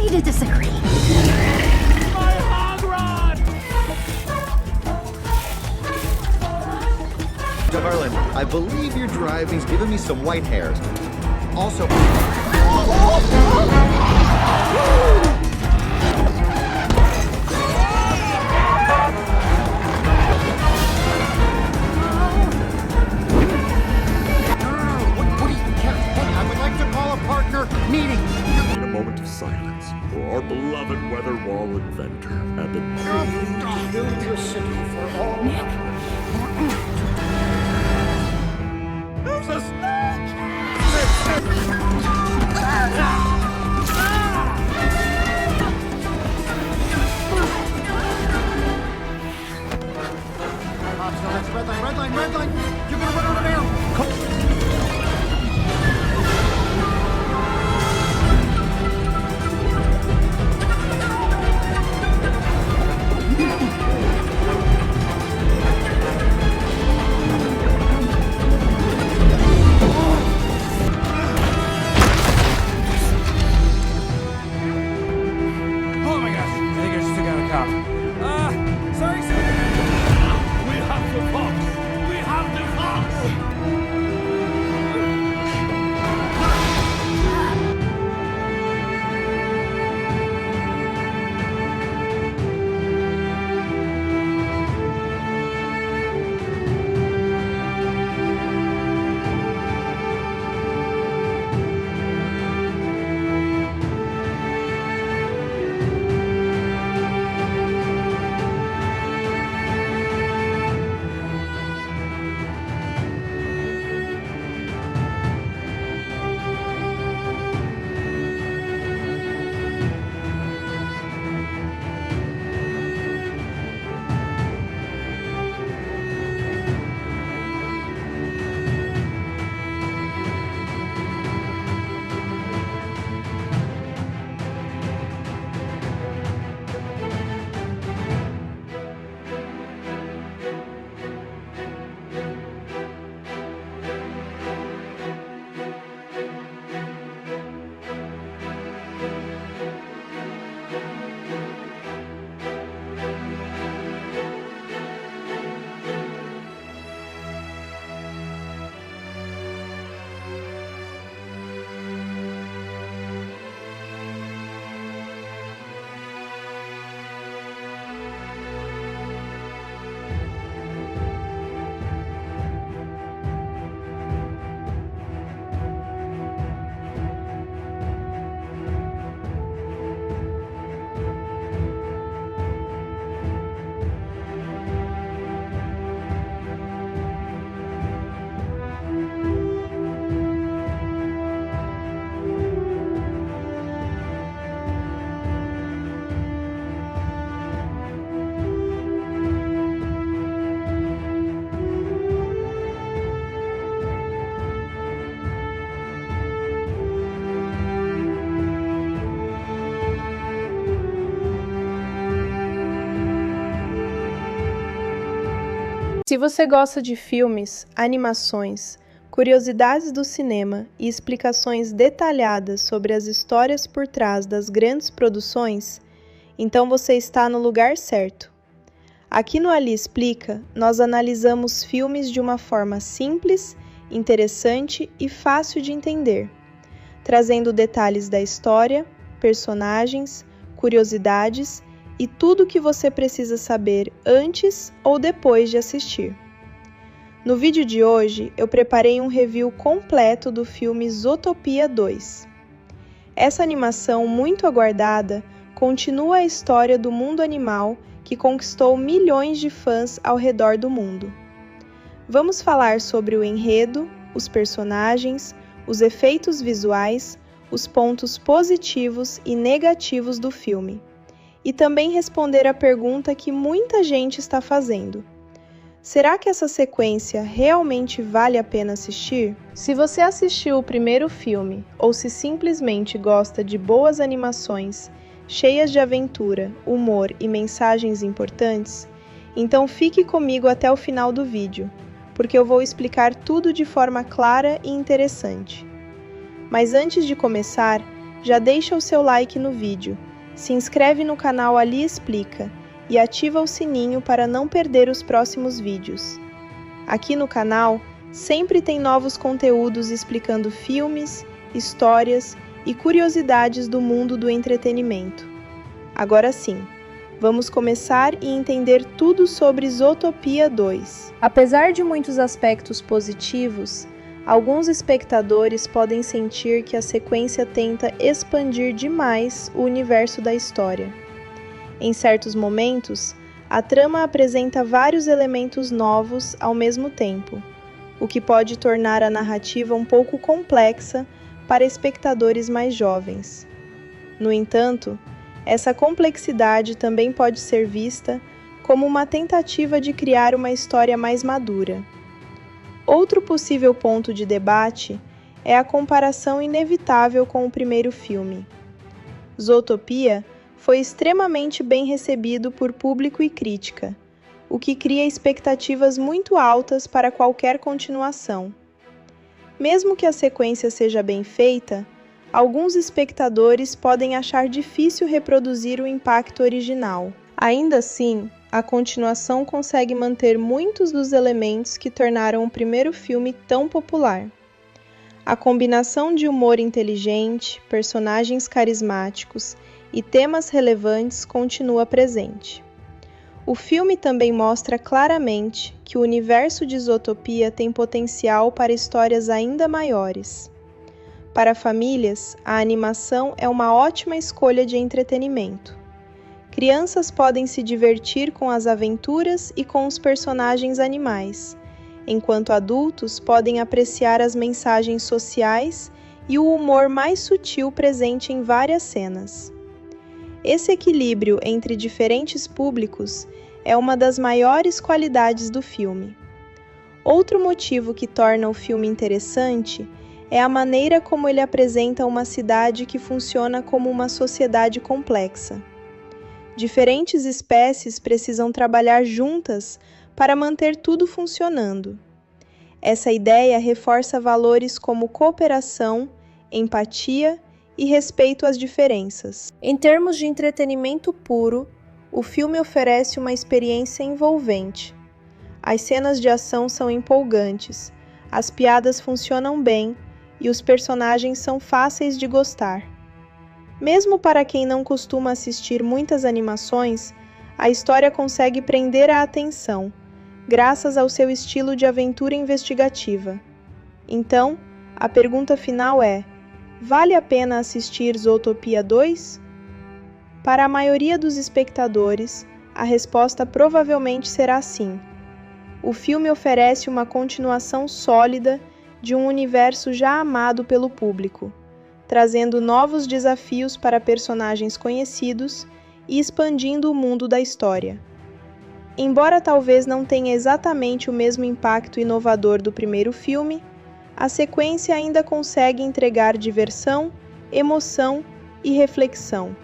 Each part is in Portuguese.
agree to disagree. My hog rod! Darling, I believe your driving's giving me some white hairs. Also... I would like to call a partner meeting. In a moment of silence for our beloved weather wall inventor and the Build your city for all... There's a snake! Red line! You're gonna run over there! Oh my gosh, I think I just took out a cop. Sorry, sir. We have the fox! We have the fox! Se você gosta de filmes, animações, curiosidades do cinema e explicações detalhadas sobre as histórias por trás das grandes produções, então você está no lugar certo. Aqui no Ali Explica, nós analisamos filmes de uma forma simples, interessante e fácil de entender, trazendo detalhes da história, personagens, curiosidades e tudo o que você precisa saber antes ou depois de assistir. No vídeo de hoje, eu preparei um review completo do filme Zootopia 2. Essa animação muito aguardada continua a história do mundo animal que conquistou milhões de fãs ao redor do mundo. Vamos falar sobre o enredo, os personagens, os efeitos visuais, os pontos positivos e negativos do filme. E também responder a pergunta que muita gente está fazendo. Será que essa sequência realmente vale a pena assistir? Se você assistiu o primeiro filme, ou se simplesmente gosta de boas animações, cheias de aventura, humor e mensagens importantes, então fique comigo até o final do vídeo, porque eu vou explicar tudo de forma clara e interessante. Mas antes de começar, já deixa o seu like no vídeo, se inscreve no canal Ali Explica e ativa o sininho para não perder os próximos vídeos. Aqui no canal sempre tem novos conteúdos explicando filmes, histórias e curiosidades do mundo do entretenimento. Agora sim, vamos começar e entender tudo sobre Zootopia 2. Apesar de muitos aspectos positivos, alguns espectadores podem sentir que a sequência tenta expandir demais o universo da história. Em certos momentos, a trama apresenta vários elementos novos ao mesmo tempo, o que pode tornar a narrativa um pouco complexa para espectadores mais jovens. No entanto, essa complexidade também pode ser vista como uma tentativa de criar uma história mais madura. Outro possível ponto de debate é a comparação inevitável com o primeiro filme. Zootopia foi extremamente bem recebido por público e crítica, o que cria expectativas muito altas para qualquer continuação. Mesmo que a sequência seja bem feita, alguns espectadores podem achar difícil reproduzir o impacto original. Ainda assim, a continuação consegue manter muitos dos elementos que tornaram o primeiro filme tão popular. A combinação de humor inteligente, personagens carismáticos e temas relevantes continua presente. O filme também mostra claramente que o universo de Zootopia tem potencial para histórias ainda maiores. Para famílias, a animação é uma ótima escolha de entretenimento. Crianças podem se divertir com as aventuras e com os personagens animais, enquanto adultos podem apreciar as mensagens sociais e o humor mais sutil presente em várias cenas. Esse equilíbrio entre diferentes públicos é uma das maiores qualidades do filme. Outro motivo que torna o filme interessante é a maneira como ele apresenta uma cidade que funciona como uma sociedade complexa. Diferentes espécies precisam trabalhar juntas para manter tudo funcionando. Essa ideia reforça valores como cooperação, empatia e respeito às diferenças. Em termos de entretenimento puro, o filme oferece uma experiência envolvente. As cenas de ação são empolgantes, as piadas funcionam bem e os personagens são fáceis de gostar. Mesmo para quem não costuma assistir muitas animações, a história consegue prender a atenção, graças ao seu estilo de aventura investigativa. Então, a pergunta final é: vale a pena assistir Zootopia 2? Para a maioria dos espectadores, a resposta provavelmente será sim. O filme oferece uma continuação sólida de um universo já amado pelo público, trazendo novos desafios para personagens conhecidos e expandindo o mundo da história. Embora talvez não tenha exatamente o mesmo impacto inovador do primeiro filme, a sequência ainda consegue entregar diversão, emoção e reflexão.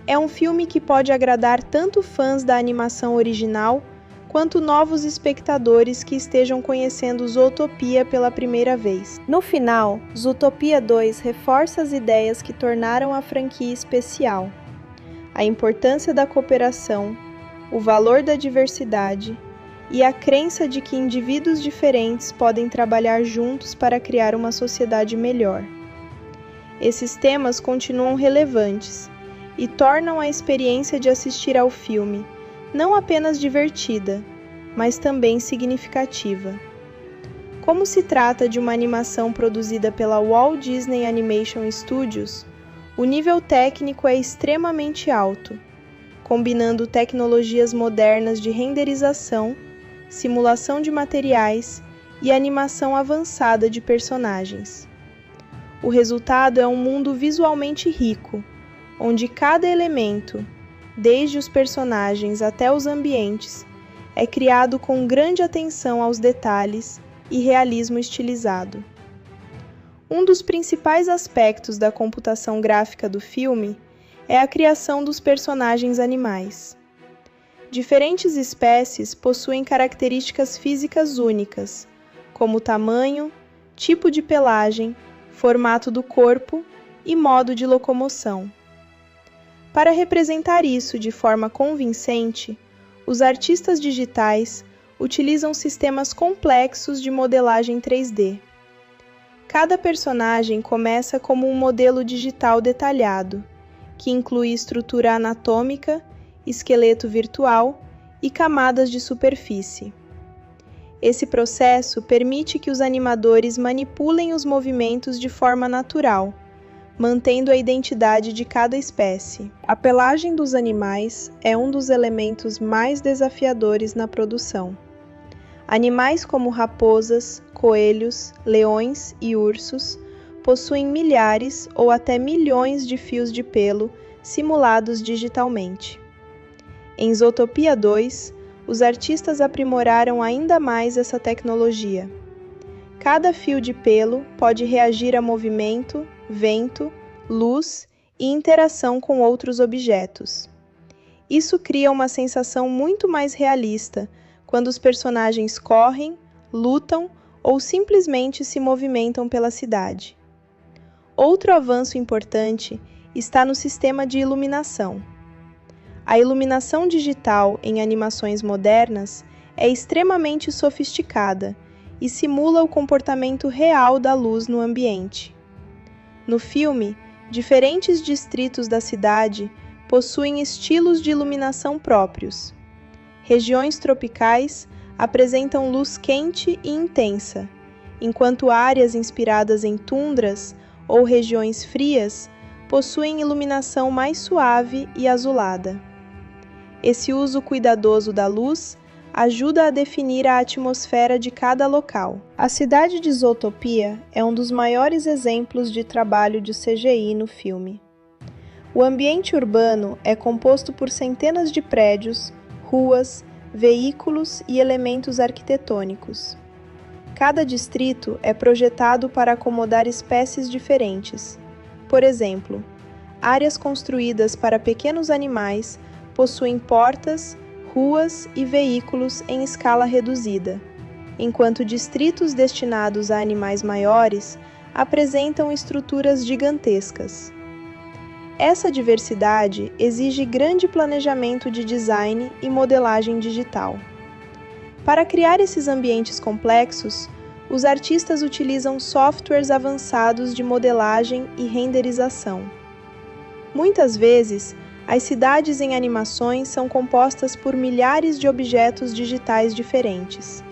É um filme que pode agradar tanto fãs da animação original, quanto novos espectadores que estejam conhecendo Zootopia pela primeira vez. No final, Zootopia 2 reforça as ideias que tornaram a franquia especial: a importância da cooperação, o valor da diversidade e a crença de que indivíduos diferentes podem trabalhar juntos para criar uma sociedade melhor. Esses temas continuam relevantes e tornam a experiência de assistir ao filme não apenas divertida, mas também significativa. Como se trata de uma animação produzida pela Walt Disney Animation Studios, o nível técnico é extremamente alto, combinando tecnologias modernas de renderização, simulação de materiais e animação avançada de personagens. O resultado é um mundo visualmente rico, onde cada elemento, desde os personagens até os ambientes, é criado com grande atenção aos detalhes e realismo estilizado. Um dos principais aspectos da computação gráfica do filme é a criação dos personagens animais. Diferentes espécies possuem características físicas únicas, como tamanho, tipo de pelagem, formato do corpo e modo de locomoção. Para representar isso de forma convincente, os artistas digitais utilizam sistemas complexos de modelagem 3D. Cada personagem começa como um modelo digital detalhado, que inclui estrutura anatômica, esqueleto virtual e camadas de superfície. Esse processo permite que os animadores manipulem os movimentos de forma natural, mantendo a identidade de cada espécie. A pelagem dos animais é um dos elementos mais desafiadores na produção. Animais como raposas, coelhos, leões e ursos possuem milhares ou até milhões de fios de pelo simulados digitalmente. Em Zootopia 2, os artistas aprimoraram ainda mais essa tecnologia. Cada fio de pelo pode reagir a movimento, vento, luz e interação com outros objetos. Isso cria uma sensação muito mais realista quando os personagens correm, lutam ou simplesmente se movimentam pela cidade. Outro avanço importante está no sistema de iluminação. A iluminação digital em animações modernas é extremamente sofisticada e simula o comportamento real da luz no ambiente. No filme, diferentes distritos da cidade possuem estilos de iluminação próprios. Regiões tropicais apresentam luz quente e intensa, enquanto áreas inspiradas em tundras ou regiões frias possuem iluminação mais suave e azulada. Esse uso cuidadoso da luz ajuda a definir a atmosfera de cada local. A cidade de Zootopia é um dos maiores exemplos de trabalho de CGI no filme. O ambiente urbano é composto por centenas de prédios, ruas, veículos e elementos arquitetônicos. Cada distrito é projetado para acomodar espécies diferentes. Por exemplo, áreas construídas para pequenos animais possuem portas, ruas e veículos em escala reduzida, enquanto distritos destinados a animais maiores apresentam estruturas gigantescas. Essa diversidade exige grande planejamento de design e modelagem digital. Para criar esses ambientes complexos, os artistas utilizam softwares avançados de modelagem e renderização. Muitas vezes, as cidades em animações são compostas por milhares de objetos digitais diferentes.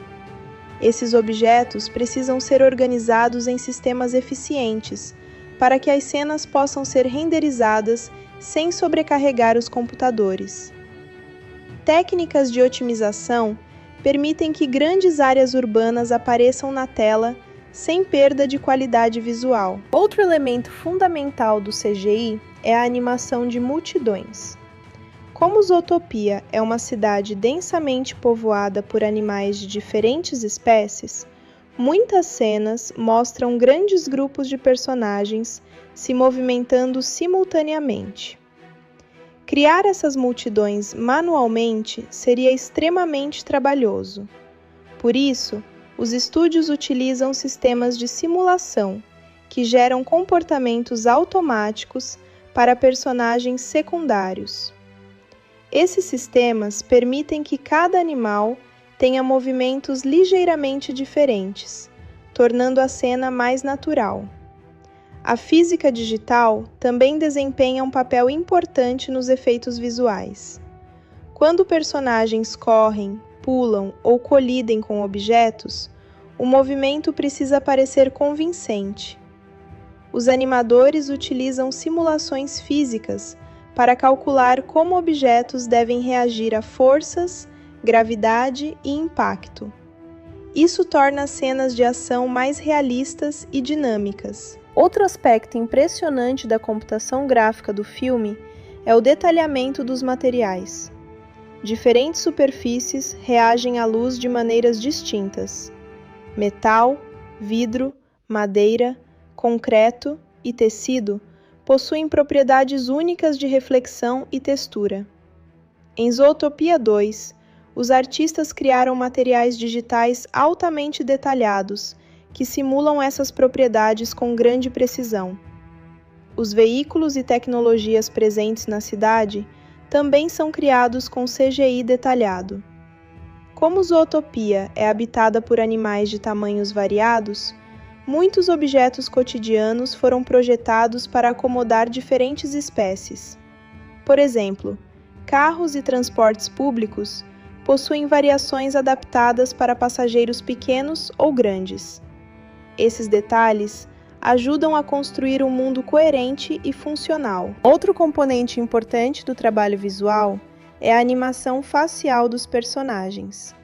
Esses objetos precisam ser organizados em sistemas eficientes para que as cenas possam ser renderizadas sem sobrecarregar os computadores. Técnicas de otimização permitem que grandes áreas urbanas apareçam na tela sem perda de qualidade visual. Outro elemento fundamental do CGI é a animação de multidões. Como Zootopia é uma cidade densamente povoada por animais de diferentes espécies, muitas cenas mostram grandes grupos de personagens se movimentando simultaneamente. Criar essas multidões manualmente seria extremamente trabalhoso. Por isso, os estúdios utilizam sistemas de simulação que geram comportamentos automáticos para personagens secundários. Esses sistemas permitem que cada animal tenha movimentos ligeiramente diferentes, tornando a cena mais natural. A física digital também desempenha um papel importante nos efeitos visuais. Quando personagens correm, pulam ou colidem com objetos, o movimento precisa parecer convincente. Os animadores utilizam simulações físicas para calcular como objetos devem reagir a forças, gravidade e impacto. Isso torna as cenas de ação mais realistas e dinâmicas. Outro aspecto impressionante da computação gráfica do filme é o detalhamento dos materiais. Diferentes superfícies reagem à luz de maneiras distintas. Metal, vidro, madeira, concreto e tecido possuem propriedades únicas de reflexão e textura. Em Zootopia 2, os artistas criaram materiais digitais altamente detalhados que simulam essas propriedades com grande precisão. Os veículos e tecnologias presentes na cidade também são criados com CGI detalhado. Como Zootopia é habitada por animais de tamanhos variados, muitos objetos cotidianos foram projetados para acomodar diferentes espécies. Por exemplo, carros e transportes públicos possuem variações adaptadas para passageiros pequenos ou grandes. Esses detalhes ajudam a construir um mundo coerente e funcional. Outro componente importante do trabalho visual é a animação facial dos personagens.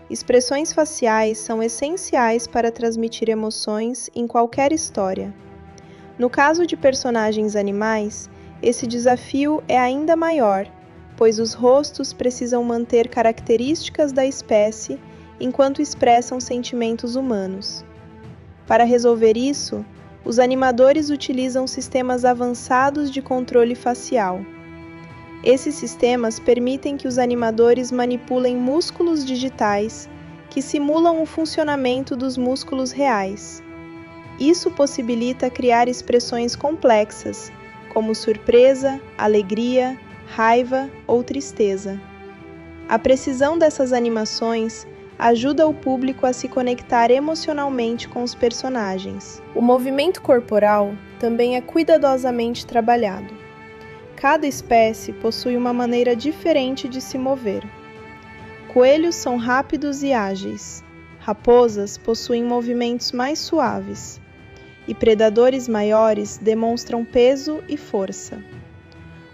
Expressões faciais são essenciais para transmitir emoções em qualquer história. No caso de personagens animais, esse desafio é ainda maior, pois os rostos precisam manter características da espécie enquanto expressam sentimentos humanos. Para resolver isso, os animadores utilizam sistemas avançados de controle facial. Esses sistemas permitem que os animadores manipulem músculos digitais que simulam o funcionamento dos músculos reais. Isso possibilita criar expressões complexas, como surpresa, alegria, raiva ou tristeza. A precisão dessas animações ajuda o público a se conectar emocionalmente com os personagens. O movimento corporal também é cuidadosamente trabalhado. Cada espécie possui uma maneira diferente de se mover. Coelhos são rápidos e ágeis. Raposas possuem movimentos mais suaves. E predadores maiores demonstram peso e força.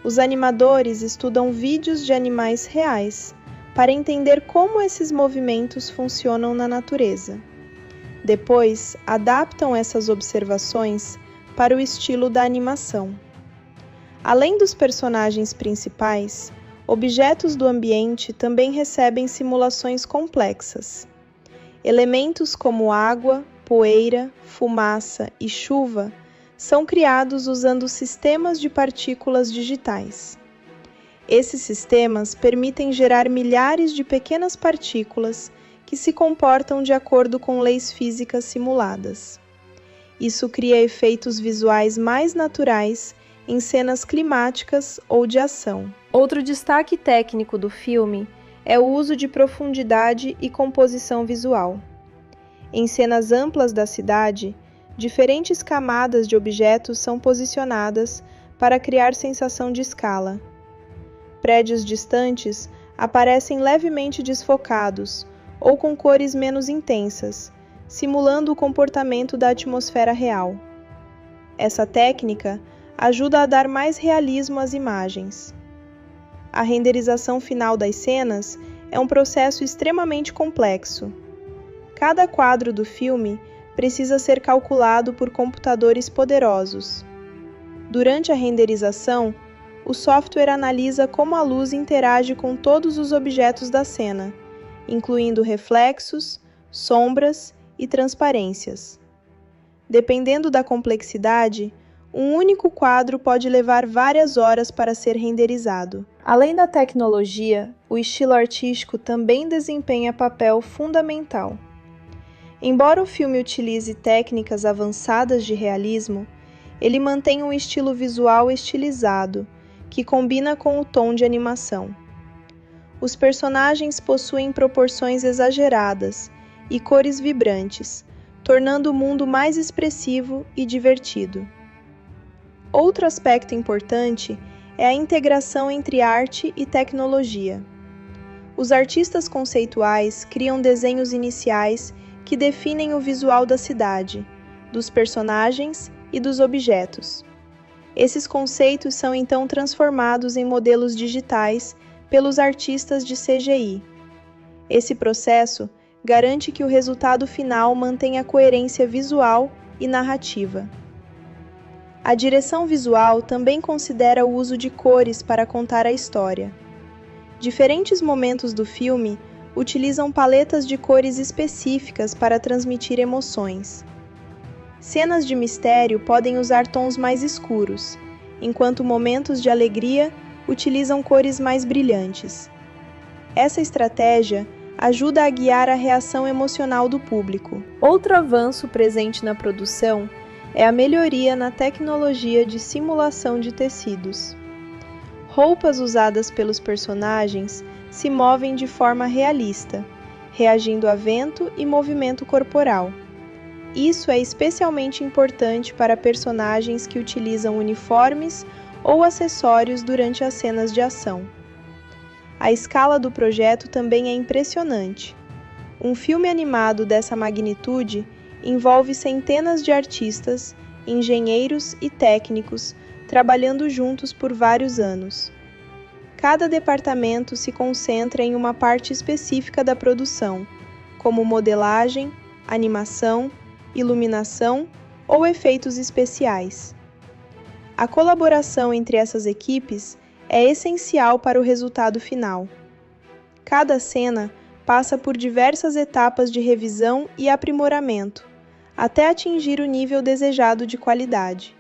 Os animadores estudam vídeos de animais reais para entender como esses movimentos funcionam na natureza. Depois, adaptam essas observações para o estilo da animação. Além dos personagens principais, objetos do ambiente também recebem simulações complexas. Elementos como água, poeira, fumaça e chuva são criados usando sistemas de partículas digitais. Esses sistemas permitem gerar milhares de pequenas partículas que se comportam de acordo com leis físicas simuladas. Isso cria efeitos visuais mais naturais em cenas climáticas ou de ação. Outro destaque técnico do filme é o uso de profundidade e composição visual. Em cenas amplas da cidade, diferentes camadas de objetos são posicionadas para criar sensação de escala. Prédios distantes aparecem levemente desfocados ou com cores menos intensas, simulando o comportamento da atmosfera real. Essa técnica ajuda a dar mais realismo às imagens. A renderização final das cenas é um processo extremamente complexo. Cada quadro do filme precisa ser calculado por computadores poderosos. Durante a renderização, o software analisa como a luz interage com todos os objetos da cena, incluindo reflexos, sombras e transparências. Dependendo da complexidade, um único quadro pode levar várias horas para ser renderizado. Além da tecnologia, o estilo artístico também desempenha papel fundamental. Embora o filme utilize técnicas avançadas de realismo, ele mantém um estilo visual estilizado, que combina com o tom de animação. Os personagens possuem proporções exageradas e cores vibrantes, tornando o mundo mais expressivo e divertido. Outro aspecto importante é a integração entre arte e tecnologia. Os artistas conceituais criam desenhos iniciais que definem o visual da cidade, dos personagens e dos objetos. Esses conceitos são então transformados em modelos digitais pelos artistas de CGI. Esse processo garante que o resultado final mantenha coerência visual e narrativa. A direção visual também considera o uso de cores para contar a história. Diferentes momentos do filme utilizam paletas de cores específicas para transmitir emoções. Cenas de mistério podem usar tons mais escuros, enquanto momentos de alegria utilizam cores mais brilhantes. Essa estratégia ajuda a guiar a reação emocional do público. Outro avanço presente na produção é a melhoria na tecnologia de simulação de tecidos. Roupas usadas pelos personagens se movem de forma realista, reagindo a vento e movimento corporal. Isso é especialmente importante para personagens que utilizam uniformes ou acessórios durante as cenas de ação. A escala do projeto também é impressionante. Um filme animado dessa magnitude envolve centenas de artistas, engenheiros e técnicos trabalhando juntos por vários anos. Cada departamento se concentra em uma parte específica da produção, como modelagem, animação, iluminação ou efeitos especiais. A colaboração entre essas equipes é essencial para o resultado final. Cada cena passa por diversas etapas de revisão e aprimoramento, até atingir o nível desejado de qualidade.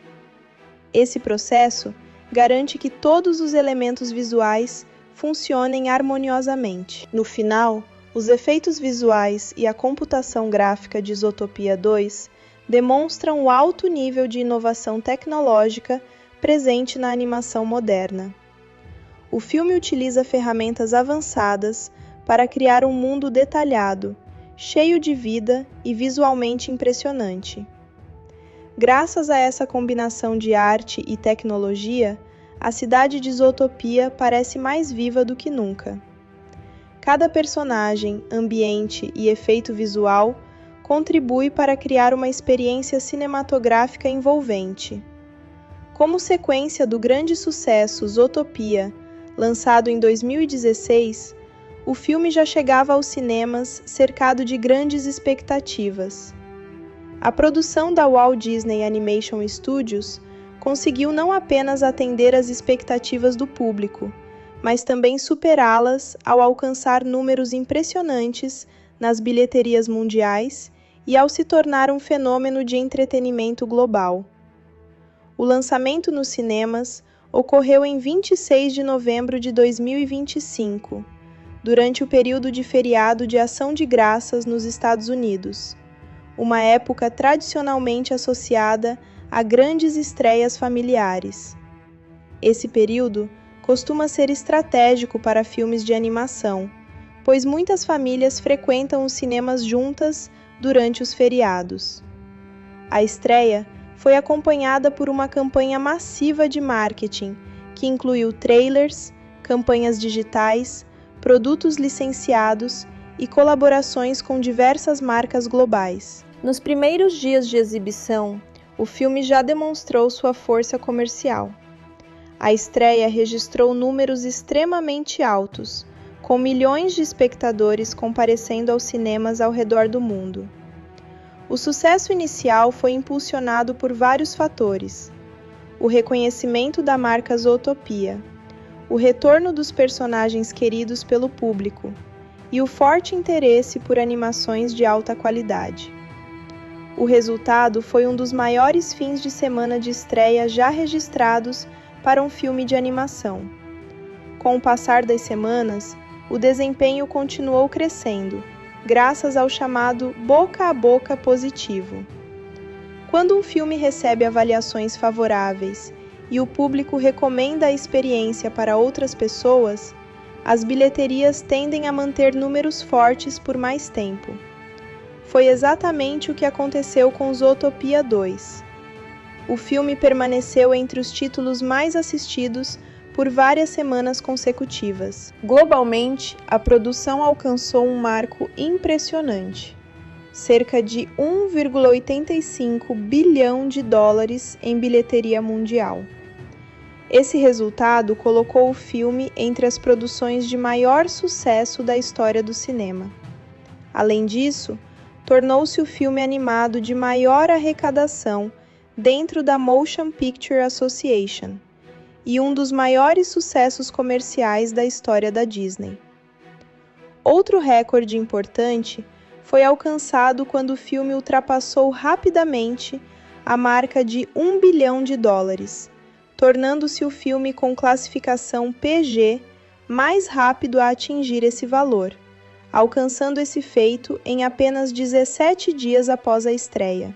Esse processo garante que todos os elementos visuais funcionem harmoniosamente. No final, os efeitos visuais e a computação gráfica de Zootopia 2 demonstram o alto nível de inovação tecnológica presente na animação moderna. O filme utiliza ferramentas avançadas para criar um mundo detalhado, cheio de vida e visualmente impressionante. Graças a essa combinação de arte e tecnologia, a cidade de Zootopia parece mais viva do que nunca. Cada personagem, ambiente e efeito visual contribui para criar uma experiência cinematográfica envolvente. Como sequência do grande sucesso Zootopia, lançado em 2016, o filme já chegava aos cinemas cercado de grandes expectativas. A produção da Walt Disney Animation Studios conseguiu não apenas atender às expectativas do público, mas também superá-las ao alcançar números impressionantes nas bilheterias mundiais e ao se tornar um fenômeno de entretenimento global. O lançamento nos cinemas ocorreu em 26 de novembro de 2025, durante o período de feriado de Ação de Graças nos Estados Unidos, uma época tradicionalmente associada a grandes estreias familiares. Esse período costuma ser estratégico para filmes de animação, pois muitas famílias frequentam os cinemas juntas durante os feriados. A estreia foi acompanhada por uma campanha massiva de marketing, que incluiu trailers, campanhas digitais, produtos licenciados e colaborações com diversas marcas globais. Nos primeiros dias de exibição, o filme já demonstrou sua força comercial. A estreia registrou números extremamente altos, com milhões de espectadores comparecendo aos cinemas ao redor do mundo. O sucesso inicial foi impulsionado por vários fatores: o reconhecimento da marca Zootopia, o retorno dos personagens queridos pelo público e o forte interesse por animações de alta qualidade. O resultado foi um dos maiores fins de semana de estreia já registrados para um filme de animação. Com o passar das semanas, o desempenho continuou crescendo, graças ao chamado boca a boca positivo. Quando um filme recebe avaliações favoráveis e o público recomenda a experiência para outras pessoas, as bilheterias tendem a manter números fortes por mais tempo. Foi exatamente o que aconteceu com Zootopia 2. O filme permaneceu entre os títulos mais assistidos por várias semanas consecutivas. Globalmente, a produção alcançou um marco impressionante: cerca de 1,85 bilhão de dólares em bilheteria mundial. Esse resultado colocou o filme entre as produções de maior sucesso da história do cinema. Além disso, tornou-se o filme animado de maior arrecadação dentro da Motion Picture Association e um dos maiores sucessos comerciais da história da Disney. Outro recorde importante foi alcançado quando o filme ultrapassou rapidamente a marca de 1 bilhão de dólares, tornando-se o filme com classificação PG mais rápido a atingir esse valor, alcançando esse feito em apenas 17 dias após a estreia.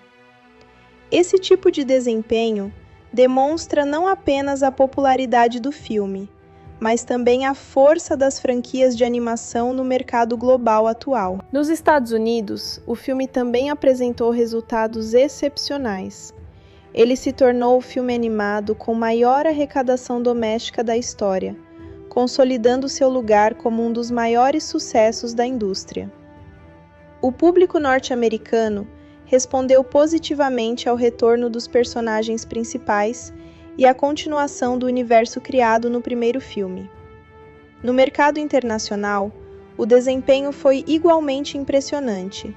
Esse tipo de desempenho demonstra não apenas a popularidade do filme, mas também a força das franquias de animação no mercado global atual. Nos Estados Unidos, o filme também apresentou resultados excepcionais. Ele se tornou o filme animado com maior arrecadação doméstica da história, consolidando seu lugar como um dos maiores sucessos da indústria. O público norte-americano respondeu positivamente ao retorno dos personagens principais e à continuação do universo criado no primeiro filme. No mercado internacional, o desempenho foi igualmente impressionante.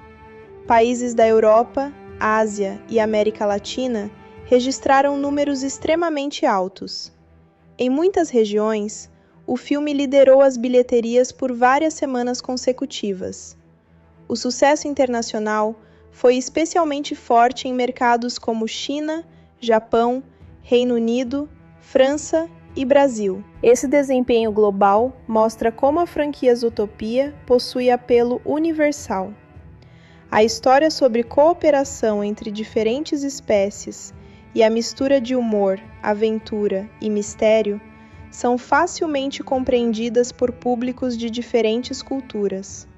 Países da Europa, Ásia e América Latina registraram números extremamente altos. Em muitas regiões, o filme liderou as bilheterias por várias semanas consecutivas. O sucesso internacional foi especialmente forte em mercados como China, Japão, Reino Unido, França e Brasil. Esse desempenho global mostra como a franquia Zootopia possui apelo universal. A história sobre cooperação entre diferentes espécies e a mistura de humor, aventura e mistério são facilmente compreendidas por públicos de diferentes culturas.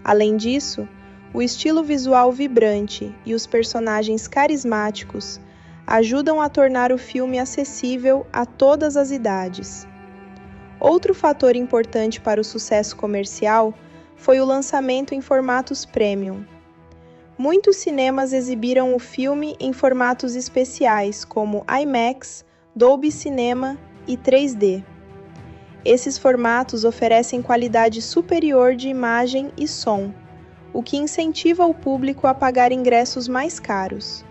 Além disso, o estilo visual vibrante e os personagens carismáticos ajudam a tornar o filme acessível a todas as idades. Outro fator importante para o sucesso comercial foi o lançamento em formatos premium. Muitos cinemas exibiram o filme em formatos especiais, como IMAX, Dolby Cinema e 3D. Esses formatos oferecem qualidade superior de imagem e som, o que incentiva o público a pagar ingressos mais caros.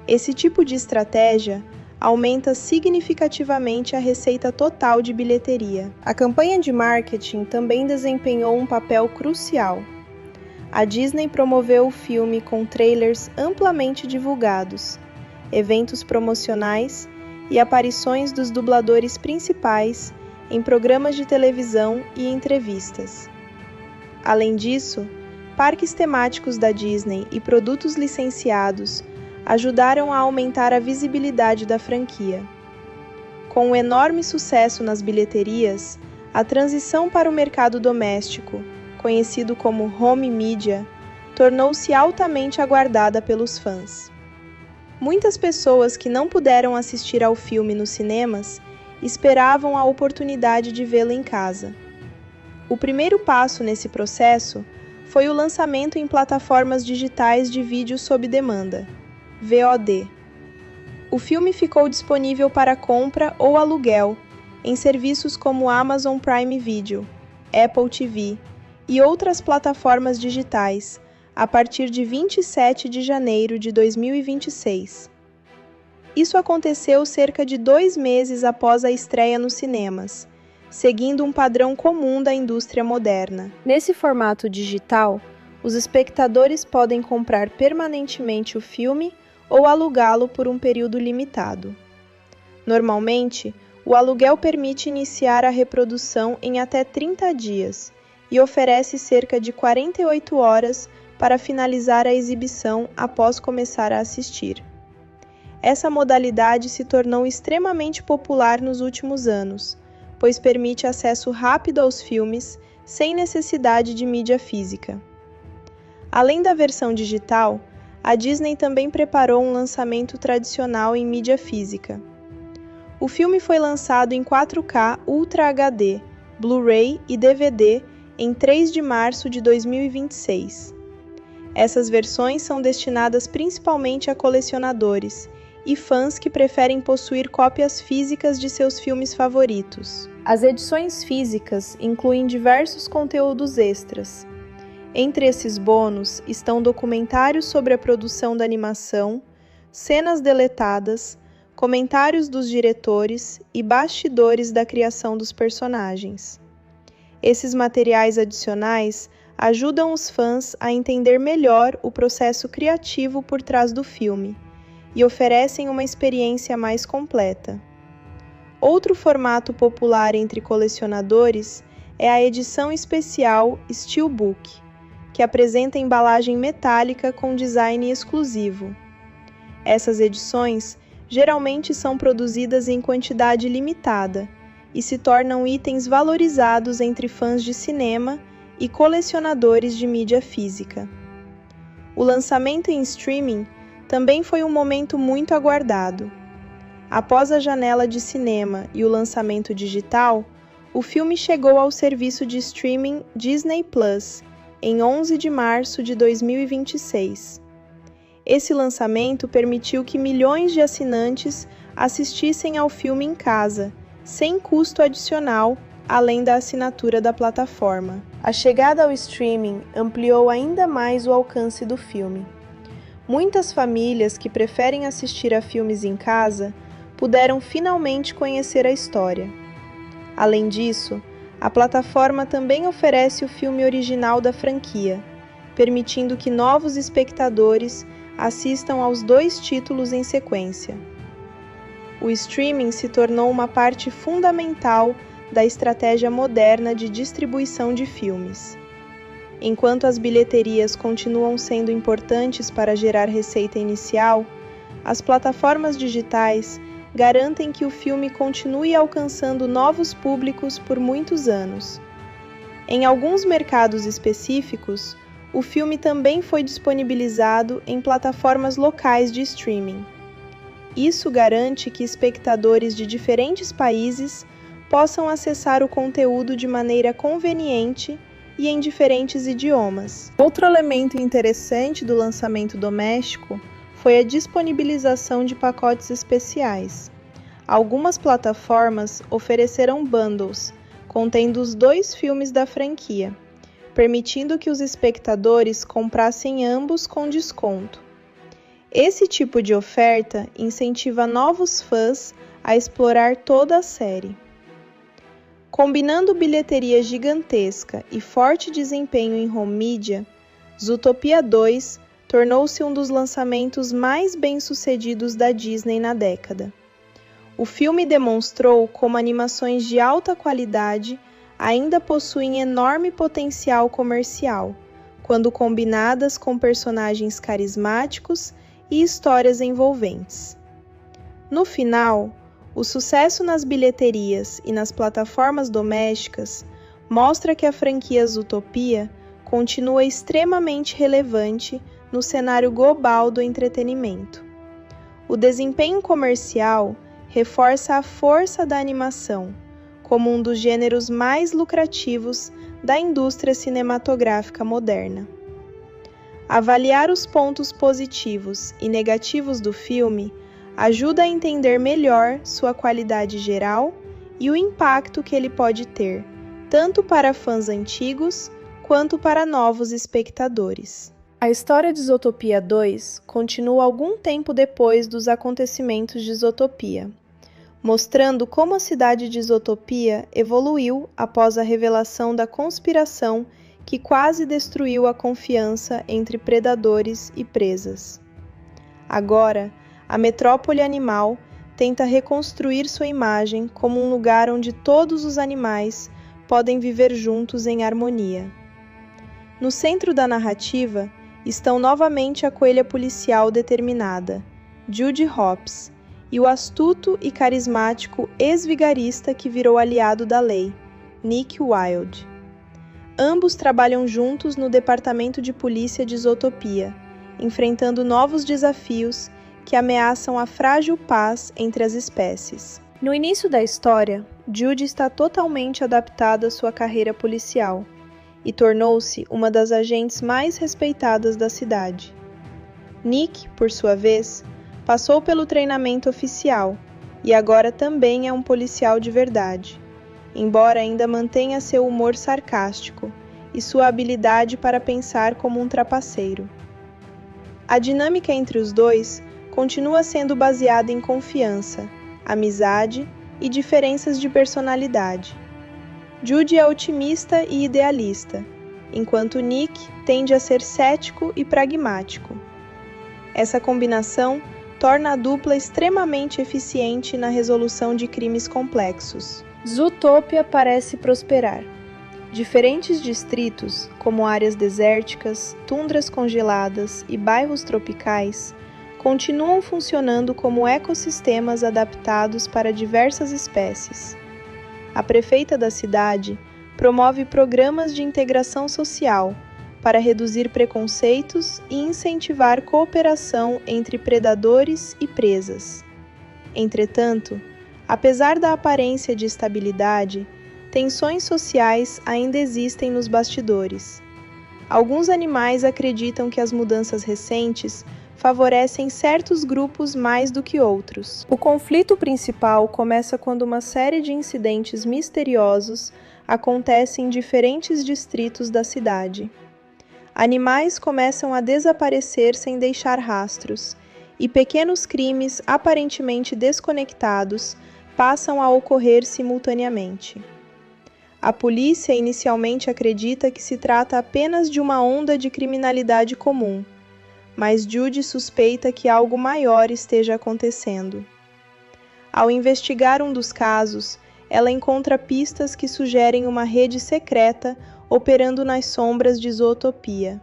Esse tipo de estratégia aumenta significativamente a receita total de bilheteria. A campanha de marketing também desempenhou um papel crucial. A Disney promoveu o filme com trailers amplamente divulgados, eventos promocionais e aparições dos dubladores principais em programas de televisão e entrevistas. Além disso, parques temáticos da Disney e produtos licenciados ajudaram a aumentar a visibilidade da franquia. Com um enorme sucesso nas bilheterias, a transição para o mercado doméstico, conhecido como home media, tornou-se altamente aguardada pelos fãs. Muitas pessoas que não puderam assistir ao filme nos cinemas esperavam a oportunidade de vê-lo em casa. O primeiro passo nesse processo foi o lançamento em plataformas digitais de vídeo sob demanda, VOD. O filme ficou disponível para compra ou aluguel em serviços como Amazon Prime Video, Apple TV e outras plataformas digitais a partir de 27 de janeiro de 2026. Isso aconteceu cerca de 2 meses após a estreia nos cinemas, seguindo um padrão comum da indústria moderna. Nesse formato digital, os espectadores podem comprar permanentemente o filme ou alugá-lo por um período limitado. Normalmente, o aluguel permite iniciar a reprodução em até 30 dias e oferece cerca de 48 horas para finalizar a exibição após começar a assistir. Essa modalidade se tornou extremamente popular nos últimos anos, pois permite acesso rápido aos filmes sem necessidade de mídia física. Além da versão digital, a Disney também preparou um lançamento tradicional em mídia física. O filme foi lançado em 4K Ultra HD, Blu-ray e DVD em 3 de março de 2026. Essas versões são destinadas principalmente a colecionadores e fãs que preferem possuir cópias físicas de seus filmes favoritos. As edições físicas incluem diversos conteúdos extras. Entre esses bônus estão documentários sobre a produção da animação, cenas deletadas, comentários dos diretores e bastidores da criação dos personagens. Esses materiais adicionais ajudam os fãs a entender melhor o processo criativo por trás do filme e oferecem uma experiência mais completa. Outro formato popular entre colecionadores é a edição especial Steelbook, que apresenta embalagem metálica com design exclusivo. Essas edições geralmente são produzidas em quantidade limitada e se tornam itens valorizados entre fãs de cinema e colecionadores de mídia física. O lançamento em streaming também foi um momento muito aguardado. Após a janela de cinema e o lançamento digital, o filme chegou ao serviço de streaming Disney Plus em 11 de março de 2026. Esse lançamento permitiu que milhões de assinantes assistissem ao filme em casa, sem custo adicional, além da assinatura da plataforma. A chegada ao streaming ampliou ainda mais o alcance do filme. Muitas famílias que preferem assistir a filmes em casa puderam finalmente conhecer a história. Além disso, a plataforma também oferece o filme original da franquia, permitindo que novos espectadores assistam aos 2 títulos em sequência. O streaming se tornou uma parte fundamental da estratégia moderna de distribuição de filmes. Enquanto as bilheterias continuam sendo importantes para gerar receita inicial, as plataformas digitais garantem que o filme continue alcançando novos públicos por muitos anos. Em alguns mercados específicos, o filme também foi disponibilizado em plataformas locais de streaming. Isso garante que espectadores de diferentes países possam acessar o conteúdo de maneira conveniente e em diferentes idiomas. Outro elemento interessante do lançamento doméstico foi a disponibilização de pacotes especiais. Algumas plataformas ofereceram bundles contendo os 2 filmes da franquia, permitindo que os espectadores comprassem ambos com desconto. Esse tipo de oferta incentiva novos fãs a explorar toda a série. Combinando bilheteria gigantesca e forte desempenho em home media, Zootopia 2 tornou-se um dos lançamentos mais bem-sucedidos da Disney na década. O filme demonstrou como animações de alta qualidade ainda possuem enorme potencial comercial, quando combinadas com personagens carismáticos e histórias envolventes. No final, o sucesso nas bilheterias e nas plataformas domésticas mostra que a franquia Zootopia continua extremamente relevante no cenário global do entretenimento. O desempenho comercial reforça a força da animação, como um dos gêneros mais lucrativos da indústria cinematográfica moderna. Avaliar os pontos positivos e negativos do filme ajuda a entender melhor sua qualidade geral e o impacto que ele pode ter, tanto para fãs antigos quanto para novos espectadores. A história de Zootopia 2 continua algum tempo depois dos acontecimentos de Zootopia, mostrando como a cidade de Zootopia evoluiu após a revelação da conspiração que quase destruiu a confiança entre predadores e presas. Agora, a metrópole animal tenta reconstruir sua imagem como um lugar onde todos os animais podem viver juntos em harmonia. No centro da narrativa estão novamente a coelha policial determinada, Judy Hopps, e o astuto e carismático ex-vigarista que virou aliado da lei, Nick Wilde. Ambos trabalham juntos no Departamento de Polícia de Zootopia, enfrentando novos desafios que ameaçam a frágil paz entre as espécies. No início da história, Judy está totalmente adaptada à sua carreira policial e tornou-se uma das agentes mais respeitadas da cidade. Nick, por sua vez, passou pelo treinamento oficial e agora também é um policial de verdade, embora ainda mantenha seu humor sarcástico e sua habilidade para pensar como um trapaceiro. A dinâmica entre os dois continua sendo baseada em confiança, amizade e diferenças de personalidade. Judy é otimista e idealista, enquanto Nick tende a ser cético e pragmático. Essa combinação torna a dupla extremamente eficiente na resolução de crimes complexos. Zootopia parece prosperar. Diferentes distritos, como áreas desérticas, tundras congeladas e bairros tropicais, continuam funcionando como ecossistemas adaptados para diversas espécies. A prefeita da cidade promove programas de integração social para reduzir preconceitos e incentivar cooperação entre predadores e presas. Entretanto, apesar da aparência de estabilidade, tensões sociais ainda existem nos bastidores. Alguns animais acreditam que as mudanças recentes favorecem certos grupos mais do que outros. O conflito principal começa quando uma série de incidentes misteriosos acontecem em diferentes distritos da cidade. Animais começam a desaparecer sem deixar rastros, e pequenos crimes aparentemente desconectados passam a ocorrer simultaneamente. A polícia inicialmente acredita que se trata apenas de uma onda de criminalidade comum, mas Judy suspeita que algo maior esteja acontecendo. Ao investigar um dos casos, ela encontra pistas que sugerem uma rede secreta operando nas sombras de Zootopia.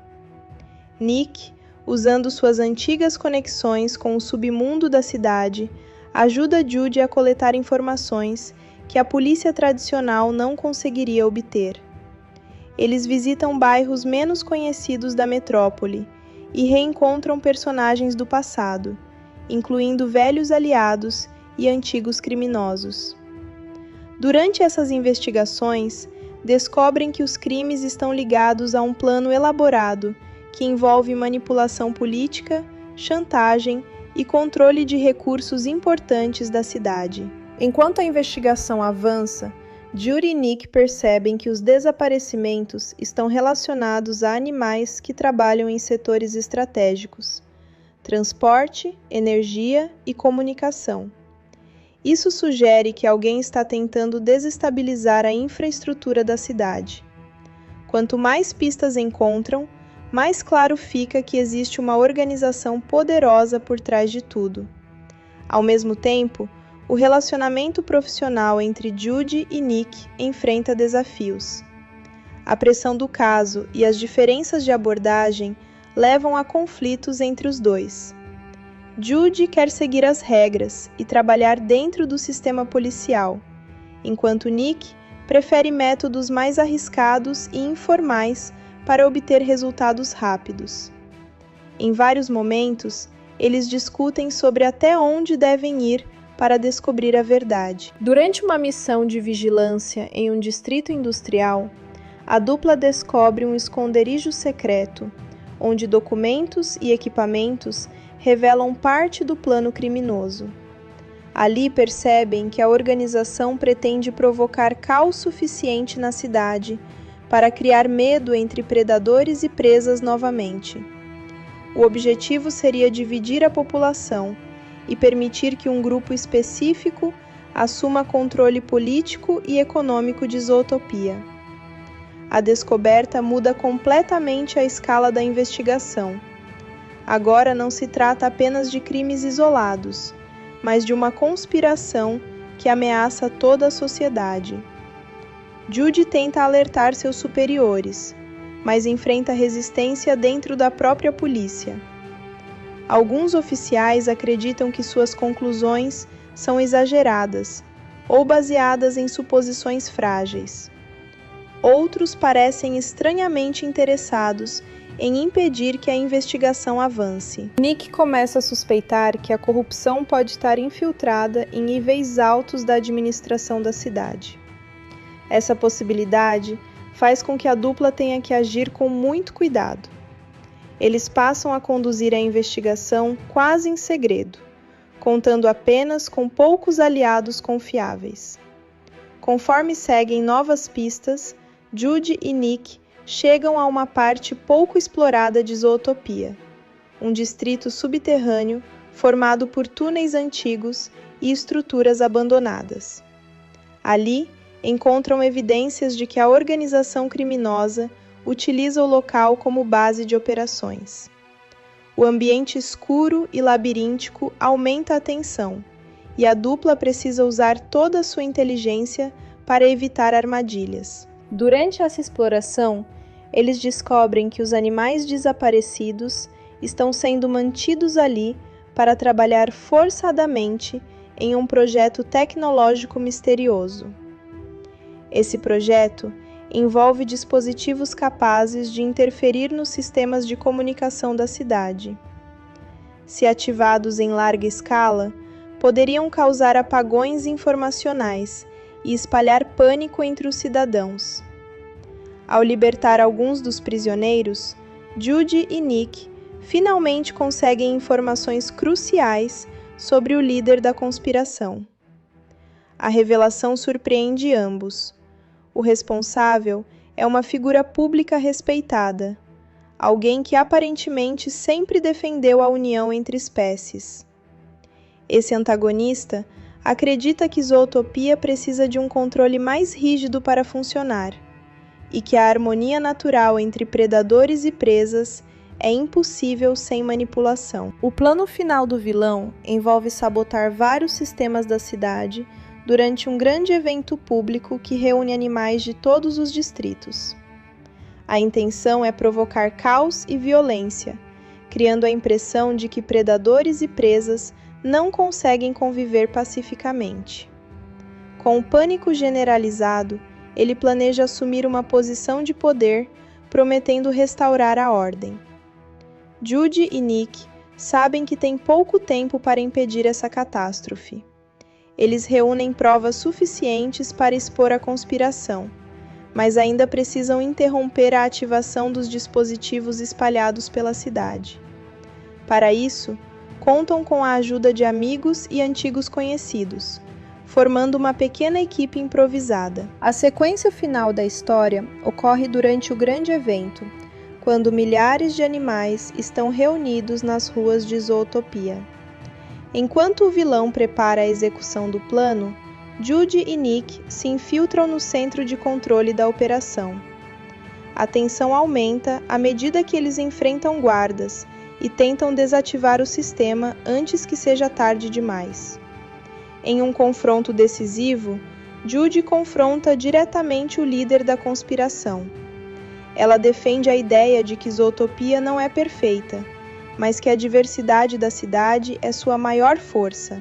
Nick, usando suas antigas conexões com o submundo da cidade, ajuda Judy a coletar informações que a polícia tradicional não conseguiria obter. Eles visitam bairros menos conhecidos da metrópole e reencontram personagens do passado, incluindo velhos aliados e antigos criminosos. Durante essas investigações, descobrem que os crimes estão ligados a um plano elaborado que envolve manipulação política, chantagem e controle de recursos importantes da cidade. Enquanto a investigação avança, Judy e Nick percebem que os desaparecimentos estão relacionados a animais que trabalham em setores estratégicos: transporte, energia e comunicação. Isso sugere que alguém está tentando desestabilizar a infraestrutura da cidade. Quanto mais pistas encontram, mais claro fica que existe uma organização poderosa por trás de tudo. Ao mesmo tempo, o relacionamento profissional entre Judy e Nick enfrenta desafios. A pressão do caso e as diferenças de abordagem levam a conflitos entre os dois. Judy quer seguir as regras e trabalhar dentro do sistema policial, enquanto Nick prefere métodos mais arriscados e informais para obter resultados rápidos. Em vários momentos, eles discutem sobre até onde devem ir para descobrir a verdade. Durante uma missão de vigilância em um distrito industrial, a dupla descobre um esconderijo secreto, onde documentos e equipamentos revelam parte do plano criminoso. Ali percebem que a organização pretende provocar caos suficiente na cidade para criar medo entre predadores e presas novamente. O objetivo seria dividir a população e permitir que um grupo específico assuma controle político e econômico de Zootopia. A descoberta muda completamente a escala da investigação. Agora não se trata apenas de crimes isolados, mas de uma conspiração que ameaça toda a sociedade. Judy tenta alertar seus superiores, mas enfrenta resistência dentro da própria polícia. Alguns oficiais acreditam que suas conclusões são exageradas ou baseadas em suposições frágeis. Outros parecem estranhamente interessados em impedir que a investigação avance. Nick começa a suspeitar que a corrupção pode estar infiltrada em níveis altos da administração da cidade. Essa possibilidade faz com que a dupla tenha que agir com muito cuidado. Eles passam a conduzir a investigação quase em segredo, contando apenas com poucos aliados confiáveis. Conforme seguem novas pistas, Judy e Nick chegam a uma parte pouco explorada de Zootopia, um distrito subterrâneo formado por túneis antigos e estruturas abandonadas. Ali, encontram evidências de que a organização criminosa utiliza o local como base de operações. O ambiente escuro e labiríntico aumenta a tensão, e a dupla precisa usar toda a sua inteligência para evitar armadilhas. Durante essa exploração, eles descobrem que os animais desaparecidos estão sendo mantidos ali para trabalhar forçadamente em um projeto tecnológico misterioso. Esse projeto envolve dispositivos capazes de interferir nos sistemas de comunicação da cidade. Se ativados em larga escala, poderiam causar apagões informacionais e espalhar pânico entre os cidadãos. Ao libertar alguns dos prisioneiros, Judy e Nick finalmente conseguem informações cruciais sobre o líder da conspiração. A revelação surpreende ambos. O responsável é uma figura pública respeitada, alguém que aparentemente sempre defendeu a união entre espécies. Esse antagonista acredita que Zootopia precisa de um controle mais rígido para funcionar, e que a harmonia natural entre predadores e presas é impossível sem manipulação. O plano final do vilão envolve sabotar vários sistemas da cidade durante um grande evento público que reúne animais de todos os distritos. A intenção é provocar caos e violência, criando a impressão de que predadores e presas não conseguem conviver pacificamente. Com o pânico generalizado, ele planeja assumir uma posição de poder, prometendo restaurar a ordem. Judy e Nick sabem que têm pouco tempo para impedir essa catástrofe. Eles reúnem provas suficientes para expor a conspiração, mas ainda precisam interromper a ativação dos dispositivos espalhados pela cidade. Para isso, contam com a ajuda de amigos e antigos conhecidos, formando uma pequena equipe improvisada. A sequência final da história ocorre durante o grande evento, quando milhares de animais estão reunidos nas ruas de Zootopia. Enquanto o vilão prepara a execução do plano, Judy e Nick se infiltram no centro de controle da operação. A tensão aumenta à medida que eles enfrentam guardas e tentam desativar o sistema antes que seja tarde demais. Em um confronto decisivo, Judy confronta diretamente o líder da conspiração. Ela defende a ideia de que Zootopia não é perfeita, mas que a diversidade da cidade é sua maior força.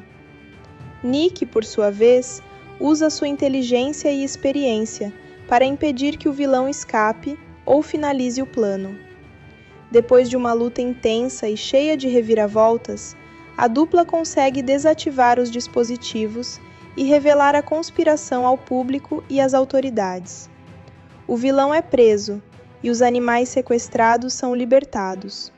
Nick, por sua vez, usa sua inteligência e experiência para impedir que o vilão escape ou finalize o plano. Depois de uma luta intensa e cheia de reviravoltas, a dupla consegue desativar os dispositivos e revelar a conspiração ao público e às autoridades. O vilão é preso e os animais sequestrados são libertados.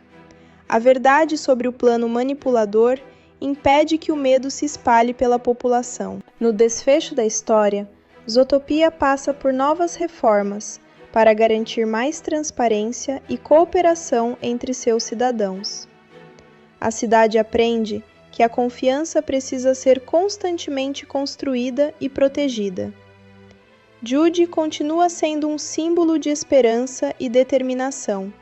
A verdade sobre o plano manipulador impede que o medo se espalhe pela população. No desfecho da história, Zootopia passa por novas reformas para garantir mais transparência e cooperação entre seus cidadãos. A cidade aprende que a confiança precisa ser constantemente construída e protegida. Judy continua sendo um símbolo de esperança e determinação,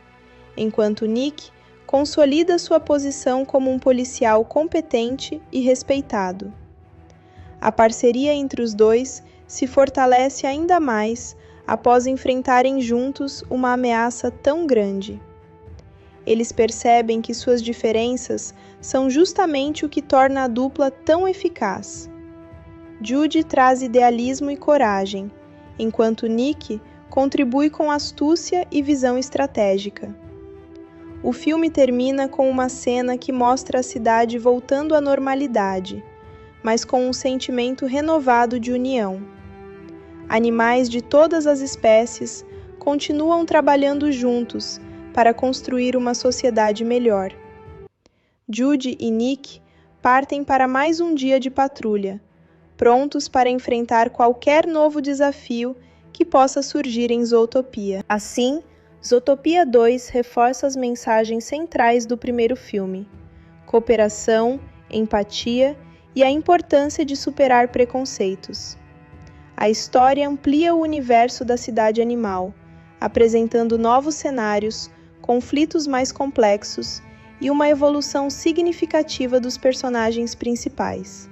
enquanto Nick consolida sua posição como um policial competente e respeitado. A parceria entre os dois se fortalece ainda mais após enfrentarem juntos uma ameaça tão grande. Eles percebem que suas diferenças são justamente o que torna a dupla tão eficaz. Judy traz idealismo e coragem, enquanto Nick contribui com astúcia e visão estratégica. O filme termina com uma cena que mostra a cidade voltando à normalidade, mas com um sentimento renovado de união. Animais de todas as espécies continuam trabalhando juntos para construir uma sociedade melhor. Judy e Nick partem para mais um dia de patrulha, prontos para enfrentar qualquer novo desafio que possa surgir em Zootopia. Assim, Zootopia 2 reforça as mensagens centrais do primeiro filme: cooperação, empatia e a importância de superar preconceitos. A história amplia o universo da cidade animal, apresentando novos cenários, conflitos mais complexos e uma evolução significativa dos personagens principais.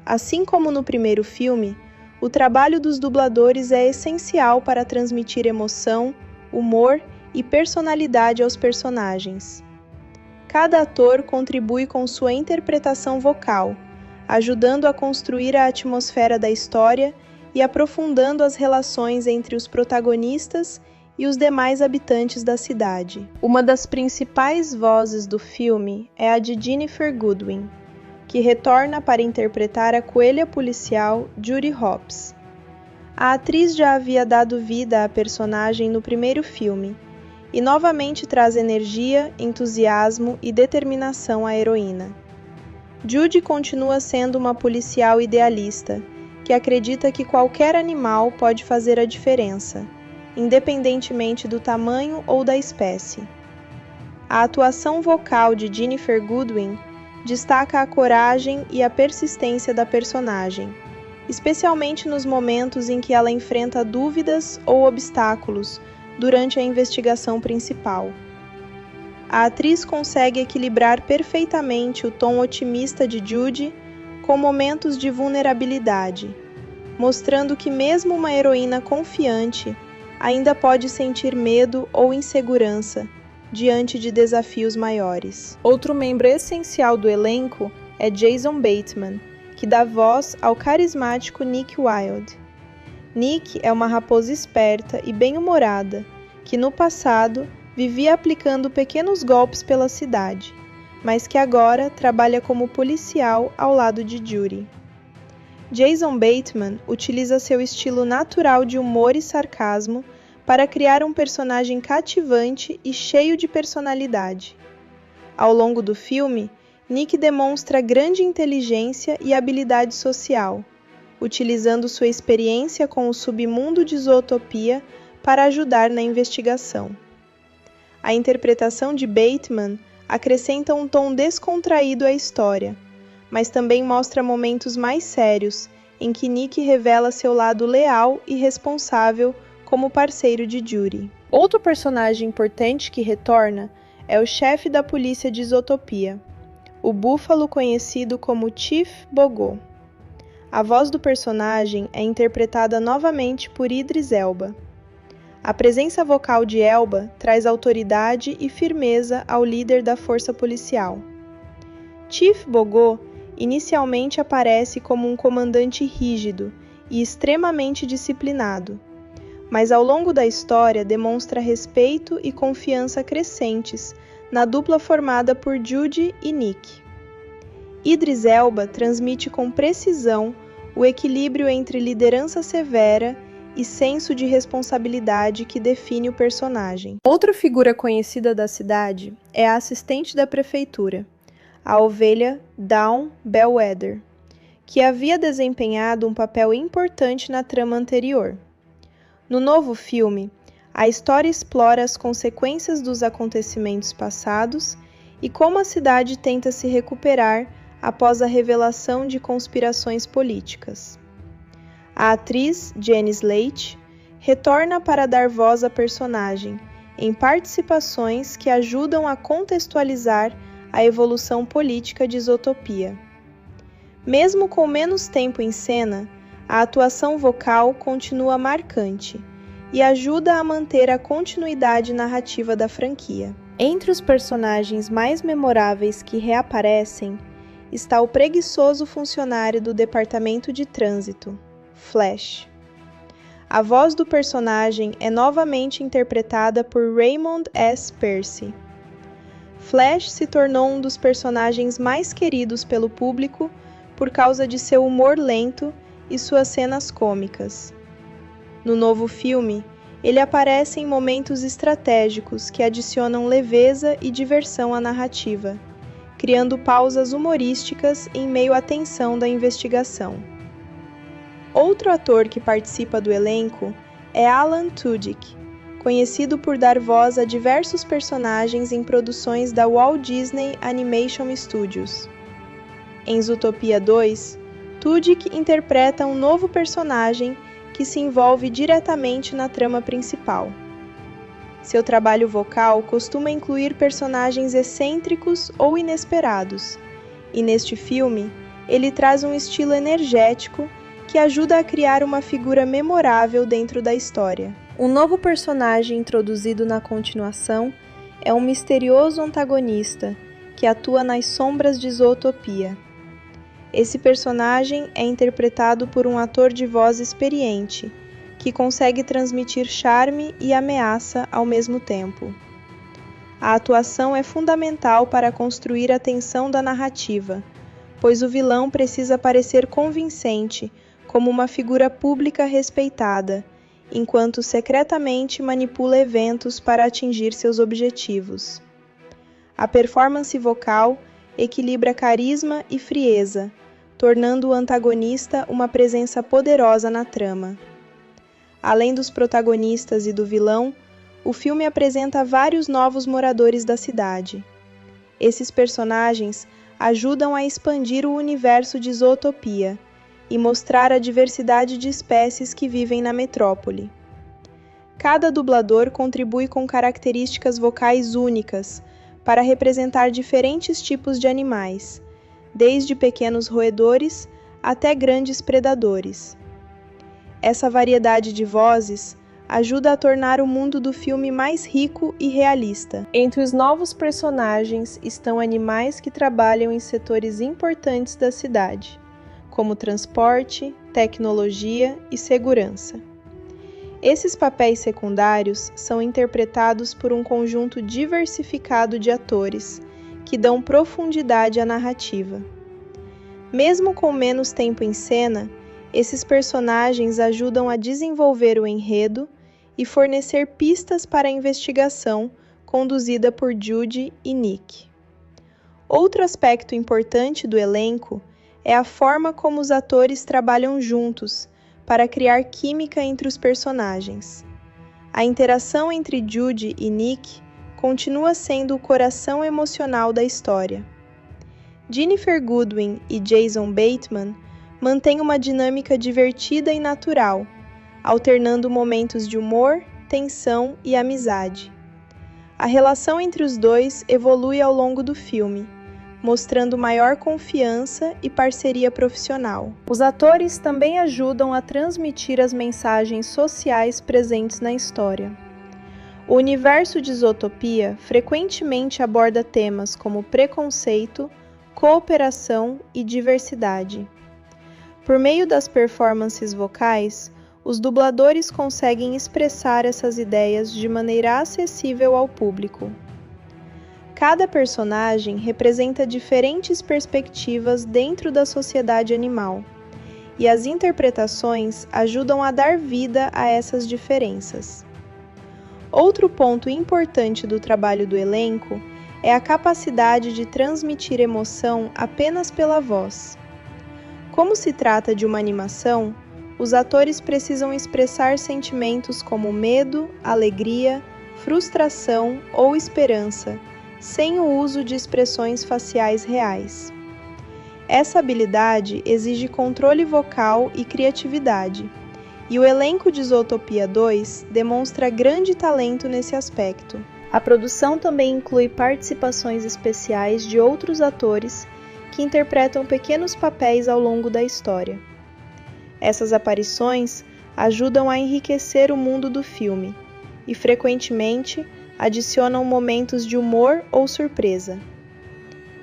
Assim como no primeiro filme, o trabalho dos dubladores é essencial para transmitir emoção, humor e personalidade aos personagens. Cada ator contribui com sua interpretação vocal, ajudando a construir a atmosfera da história e aprofundando as relações entre os protagonistas e os demais habitantes da cidade. Uma das principais vozes do filme é a de Ginnifer Goodwin, que retorna para interpretar a coelha policial Judy Hopps. A atriz já havia dado vida à personagem no primeiro filme, e novamente traz energia, entusiasmo e determinação à heroína. Judy continua sendo uma policial idealista, que acredita que qualquer animal pode fazer a diferença, independentemente do tamanho ou da espécie. A atuação vocal de Ginnifer Goodwin destaca a coragem e a persistência da personagem, especialmente nos momentos em que ela enfrenta dúvidas ou obstáculos durante a investigação principal. A atriz consegue equilibrar perfeitamente o tom otimista de Judy com momentos de vulnerabilidade, mostrando que mesmo uma heroína confiante ainda pode sentir medo ou insegurança diante de desafios maiores. Outro membro essencial do elenco é Jason Bateman, que dá voz ao carismático Nick Wilde. Nick é uma raposa esperta e bem-humorada, que no passado vivia aplicando pequenos golpes pela cidade, mas que agora trabalha como policial ao lado de Judy. Jason Bateman utiliza seu estilo natural de humor e sarcasmo para criar um personagem cativante e cheio de personalidade. Ao longo do filme, Nick demonstra grande inteligência e habilidade social, utilizando sua experiência com o submundo de Zootopia para ajudar na investigação. A interpretação de Bateman acrescenta um tom descontraído à história, mas também mostra momentos mais sérios em que Nick revela seu lado leal e responsável como parceiro de Judy. Outro personagem importante que retorna é o chefe da polícia de Zootopia, o búfalo conhecido como Chief Bogo. A voz do personagem é interpretada novamente por Idris Elba. A presença vocal de Elba traz autoridade e firmeza ao líder da força policial. Chief Bogo inicialmente aparece como um comandante rígido e extremamente disciplinado, mas ao longo da história demonstra respeito e confiança crescentes na dupla formada por Judy e Nick. Idris Elba transmite com precisão o equilíbrio entre liderança severa e senso de responsabilidade que define o personagem. Outra figura conhecida da cidade é a assistente da prefeitura, a ovelha Dawn Bellwether, que havia desempenhado um papel importante na trama anterior. No novo filme, a história explora as consequências dos acontecimentos passados e como a cidade tenta se recuperar após a revelação de conspirações políticas. A atriz Jenny Slate retorna para dar voz à personagem, em participações que ajudam a contextualizar a evolução política de Zootopia. Mesmo com menos tempo em cena, a atuação vocal continua marcante e ajuda a manter a continuidade narrativa da franquia. Entre os personagens mais memoráveis que reaparecem está o preguiçoso funcionário do Departamento de Trânsito, Flash. A voz do personagem é novamente interpretada por Raymond S. Percy. Flash se tornou um dos personagens mais queridos pelo público por causa de seu humor lento e suas cenas cômicas. No novo filme, ele aparece em momentos estratégicos que adicionam leveza e diversão à narrativa, criando pausas humorísticas em meio à tensão da investigação. Outro ator que participa do elenco é Alan Tudyk, conhecido por dar voz a diversos personagens em produções da Walt Disney Animation Studios. Em Zootopia 2, Tudyk interpreta um novo personagem que se envolve diretamente na trama principal. Seu trabalho vocal costuma incluir personagens excêntricos ou inesperados, e neste filme, ele traz um estilo energético que ajuda a criar uma figura memorável dentro da história. Um novo personagem introduzido na continuação é um misterioso antagonista que atua nas sombras de Zootopia. Esse personagem é interpretado por um ator de voz experiente, que consegue transmitir charme e ameaça ao mesmo tempo. A atuação é fundamental para construir a tensão da narrativa, pois o vilão precisa parecer convincente, como uma figura pública respeitada, enquanto secretamente manipula eventos para atingir seus objetivos. A performance vocal equilibra carisma e frieza, tornando o antagonista uma presença poderosa na trama. Além dos protagonistas e do vilão, o filme apresenta vários novos moradores da cidade. Esses personagens ajudam a expandir o universo de Zootopia e mostrar a diversidade de espécies que vivem na metrópole. Cada dublador contribui com características vocais únicas para representar diferentes tipos de animais, desde pequenos roedores até grandes predadores. Essa variedade de vozes ajuda a tornar o mundo do filme mais rico e realista. Entre os novos personagens estão animais que trabalham em setores importantes da cidade, como transporte, tecnologia e segurança. Esses papéis secundários são interpretados por um conjunto diversificado de atores que dão profundidade à narrativa. Mesmo com menos tempo em cena, esses personagens ajudam a desenvolver o enredo e fornecer pistas para a investigação conduzida por Judy e Nick. Outro aspecto importante do elenco é a forma como os atores trabalham juntos para criar química entre os personagens. A interação entre Judy e Nick continua sendo o coração emocional da história. Ginnifer Goodwin e Jason Bateman mantêm uma dinâmica divertida e natural, alternando momentos de humor, tensão e amizade. A relação entre os dois evolui ao longo do filme, mostrando maior confiança e parceria profissional. Os atores também ajudam a transmitir as mensagens sociais presentes na história. O universo de Zootopia frequentemente aborda temas como preconceito, cooperação e diversidade. Por meio das performances vocais, os dubladores conseguem expressar essas ideias de maneira acessível ao público. Cada personagem representa diferentes perspectivas dentro da sociedade animal, e as interpretações ajudam a dar vida a essas diferenças. Outro ponto importante do trabalho do elenco é a capacidade de transmitir emoção apenas pela voz. Como se trata de uma animação, os atores precisam expressar sentimentos como medo, alegria, frustração ou esperança, sem o uso de expressões faciais reais. Essa habilidade exige controle vocal e criatividade, e o elenco de Zootopia 2 demonstra grande talento nesse aspecto. A produção também inclui participações especiais de outros atores que interpretam pequenos papéis ao longo da história. Essas aparições ajudam a enriquecer o mundo do filme e, frequentemente, adicionam momentos de humor ou surpresa.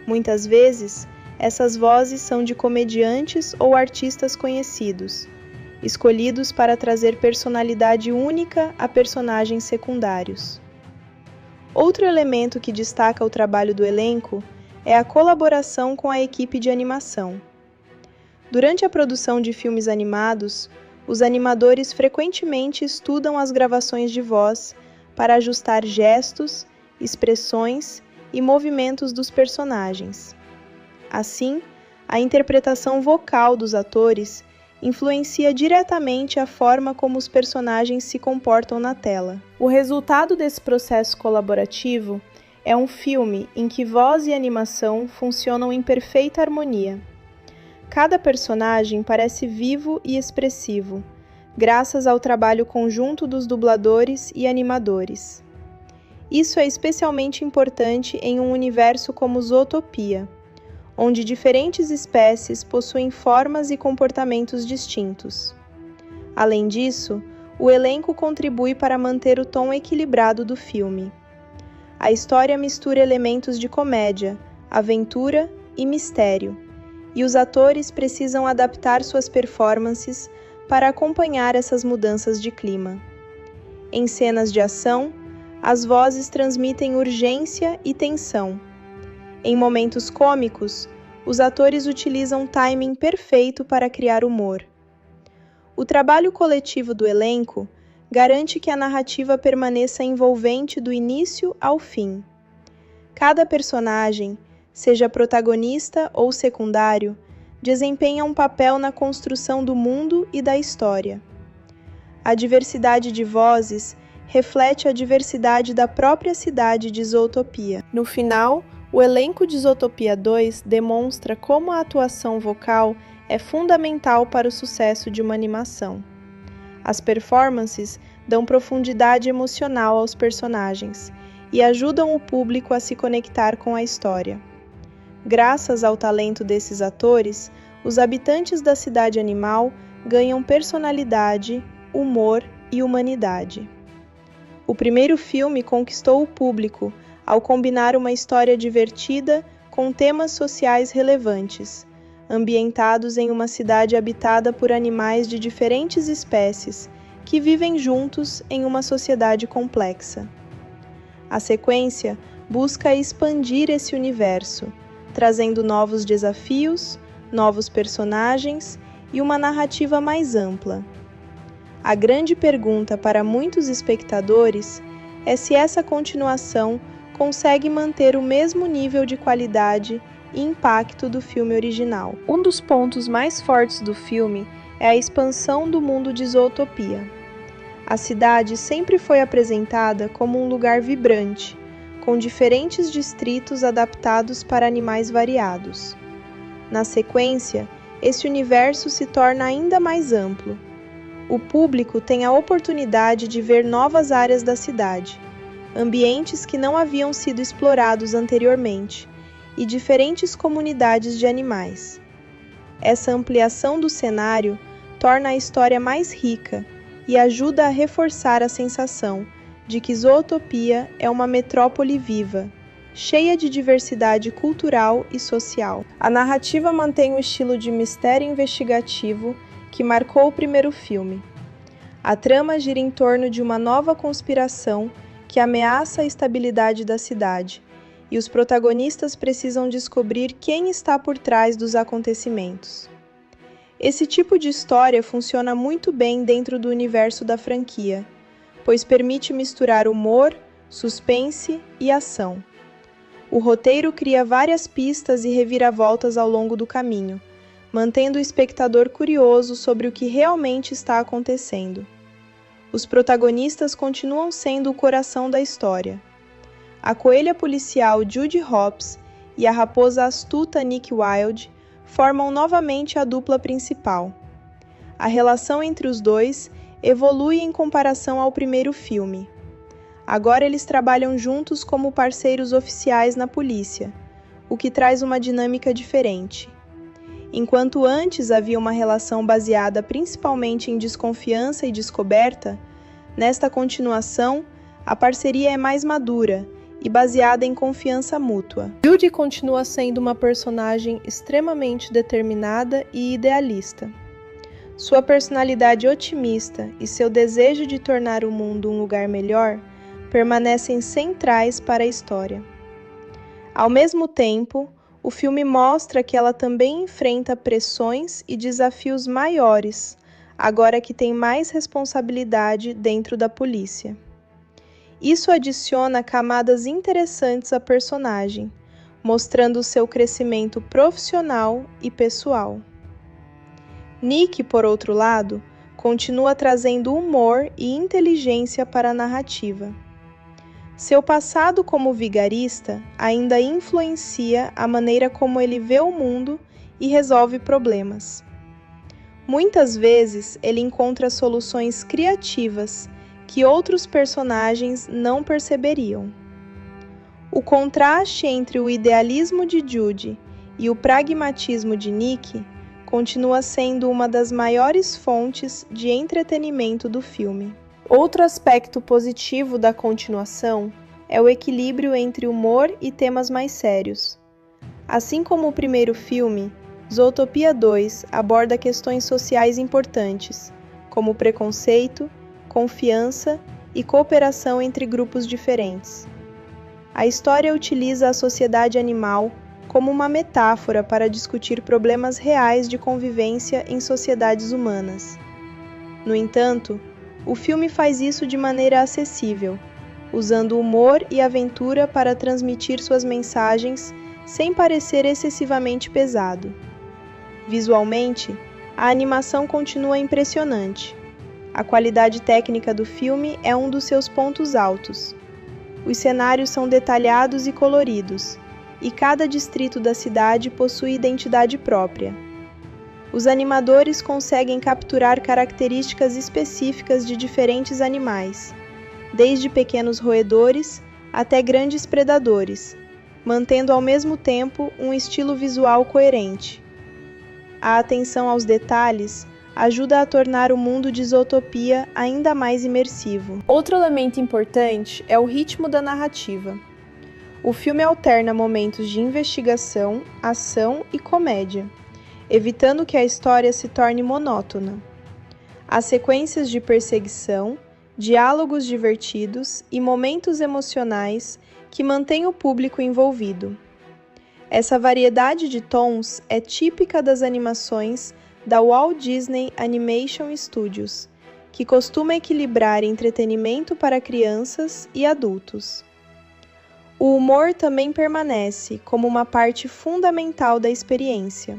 Muitas vezes, essas vozes são de comediantes ou artistas conhecidos, escolhidos para trazer personalidade única a personagens secundários. Outro elemento que destaca o trabalho do elenco é a colaboração com a equipe de animação. Durante a produção de filmes animados, os animadores frequentemente estudam as gravações de voz para ajustar gestos, expressões e movimentos dos personagens. Assim, a interpretação vocal dos atores influencia diretamente a forma como os personagens se comportam na tela. O resultado desse processo colaborativo é um filme em que voz e animação funcionam em perfeita harmonia. Cada personagem parece vivo e expressivo, graças ao trabalho conjunto dos dubladores e animadores. Isso é especialmente importante em um universo como Zootopia, onde diferentes espécies possuem formas e comportamentos distintos. Além disso, o elenco contribui para manter o tom equilibrado do filme. A história mistura elementos de comédia, aventura e mistério, e os atores precisam adaptar suas performances para acompanhar essas mudanças de clima. Em cenas de ação, as vozes transmitem urgência e tensão. Em momentos cômicos, os atores utilizam timing perfeito para criar humor. O trabalho coletivo do elenco garante que a narrativa permaneça envolvente do início ao fim. Cada personagem, seja protagonista ou secundário, desempenha um papel na construção do mundo e da história. A diversidade de vozes reflete a diversidade da própria cidade de Zootopia. No final, o elenco de Zootopia 2 demonstra como a atuação vocal é fundamental para o sucesso de uma animação. As performances dão profundidade emocional aos personagens e ajudam o público a se conectar com a história. Graças ao talento desses atores, os habitantes da cidade animal ganham personalidade, humor e humanidade. O primeiro filme conquistou o público ao combinar uma história divertida com temas sociais relevantes, ambientados em uma cidade habitada por animais de diferentes espécies que vivem juntos em uma sociedade complexa. A sequência busca expandir esse universo, trazendo novos desafios, novos personagens e uma narrativa mais ampla. A grande pergunta para muitos espectadores é se essa continuação consegue manter o mesmo nível de qualidade e impacto do filme original. Um dos pontos mais fortes do filme é a expansão do mundo de Zootopia. A cidade sempre foi apresentada como um lugar vibrante, com diferentes distritos adaptados para animais variados. Na sequência, esse universo se torna ainda mais amplo. O público tem a oportunidade de ver novas áreas da cidade, ambientes que não haviam sido explorados anteriormente, e diferentes comunidades de animais. Essa ampliação do cenário torna a história mais rica e ajuda a reforçar a sensação de que Zootopia é uma metrópole viva, cheia de diversidade cultural e social. A narrativa mantém o estilo de mistério investigativo que marcou o primeiro filme. A trama gira em torno de uma nova conspiração que ameaça a estabilidade da cidade, e os protagonistas precisam descobrir quem está por trás dos acontecimentos. Esse tipo de história funciona muito bem dentro do universo da franquia, pois permite misturar humor, suspense e ação. O roteiro cria várias pistas e reviravoltas ao longo do caminho, mantendo o espectador curioso sobre o que realmente está acontecendo. Os protagonistas continuam sendo o coração da história. A coelha policial Judy Hopps e a raposa astuta Nick Wilde formam novamente a dupla principal. A relação entre os dois evolui em comparação ao primeiro filme. Agora eles trabalham juntos como parceiros oficiais na polícia, o que traz uma dinâmica diferente. Enquanto antes havia uma relação baseada principalmente em desconfiança e descoberta, nesta continuação, a parceria é mais madura e baseada em confiança mútua. Judy continua sendo uma personagem extremamente determinada e idealista. Sua personalidade otimista e seu desejo de tornar o mundo um lugar melhor permanecem centrais para a história. Ao mesmo tempo, o filme mostra que ela também enfrenta pressões e desafios maiores, agora que tem mais responsabilidade dentro da polícia. Isso adiciona camadas interessantes à personagem, mostrando seu crescimento profissional e pessoal. Nick, por outro lado, continua trazendo humor e inteligência para a narrativa. Seu passado como vigarista ainda influencia a maneira como ele vê o mundo e resolve problemas. Muitas vezes ele encontra soluções criativas que outros personagens não perceberiam. O contraste entre o idealismo de Judy e o pragmatismo de Nick continua sendo uma das maiores fontes de entretenimento do filme. Outro aspecto positivo da continuação é o equilíbrio entre humor e temas mais sérios. Assim como o primeiro filme, Zootopia 2 aborda questões sociais importantes, como preconceito, confiança e cooperação entre grupos diferentes. A história utiliza a sociedade animal como uma metáfora para discutir problemas reais de convivência em sociedades humanas. No entanto, o filme faz isso de maneira acessível, usando humor e aventura para transmitir suas mensagens sem parecer excessivamente pesado. Visualmente, a animação continua impressionante. A qualidade técnica do filme é um dos seus pontos altos. Os cenários são detalhados e coloridos, e cada distrito da cidade possui identidade própria. Os animadores conseguem capturar características específicas de diferentes animais, desde pequenos roedores até grandes predadores, mantendo ao mesmo tempo um estilo visual coerente. A atenção aos detalhes ajuda a tornar o mundo de Zootopia ainda mais imersivo. Outro elemento importante é o ritmo da narrativa. O filme alterna momentos de investigação, ação e comédia, evitando que a história se torne monótona. Há sequências de perseguição, diálogos divertidos e momentos emocionais que mantêm o público envolvido. Essa variedade de tons é típica das animações da Walt Disney Animation Studios, que costuma equilibrar entretenimento para crianças e adultos. O humor também permanece como uma parte fundamental da experiência.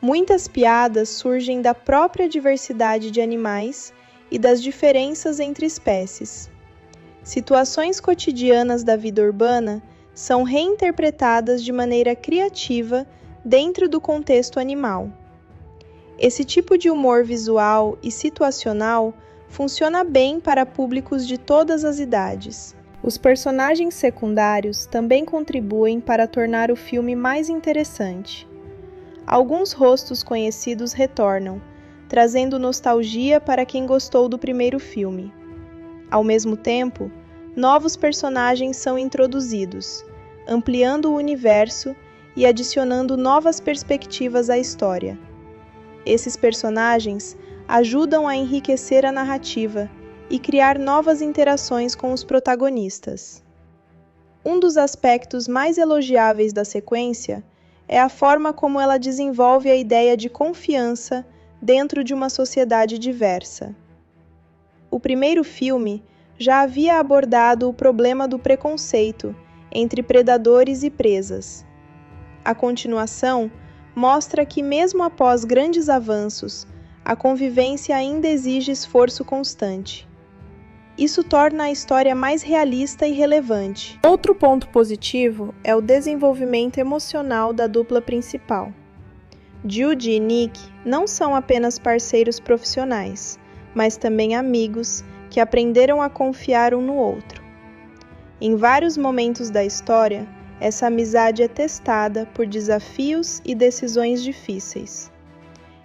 Muitas piadas surgem da própria diversidade de animais e das diferenças entre espécies. Situações cotidianas da vida urbana são reinterpretadas de maneira criativa dentro do contexto animal. Esse tipo de humor visual e situacional funciona bem para públicos de todas as idades. Os personagens secundários também contribuem para tornar o filme mais interessante. Alguns rostos conhecidos retornam, trazendo nostalgia para quem gostou do primeiro filme. Ao mesmo tempo, novos personagens são introduzidos, ampliando o universo e adicionando novas perspectivas à história. Esses personagens ajudam a enriquecer a narrativa e criar novas interações com os protagonistas. Um dos aspectos mais elogiáveis da sequência é a forma como ela desenvolve a ideia de confiança dentro de uma sociedade diversa. O primeiro filme já havia abordado o problema do preconceito entre predadores e presas. A continuação mostra que, mesmo após grandes avanços, a convivência ainda exige esforço constante. Isso torna a história mais realista e relevante. Outro ponto positivo é o desenvolvimento emocional da dupla principal. Judy e Nick não são apenas parceiros profissionais, mas também amigos que aprenderam a confiar um no outro. Em vários momentos da história, essa amizade é testada por desafios e decisões difíceis.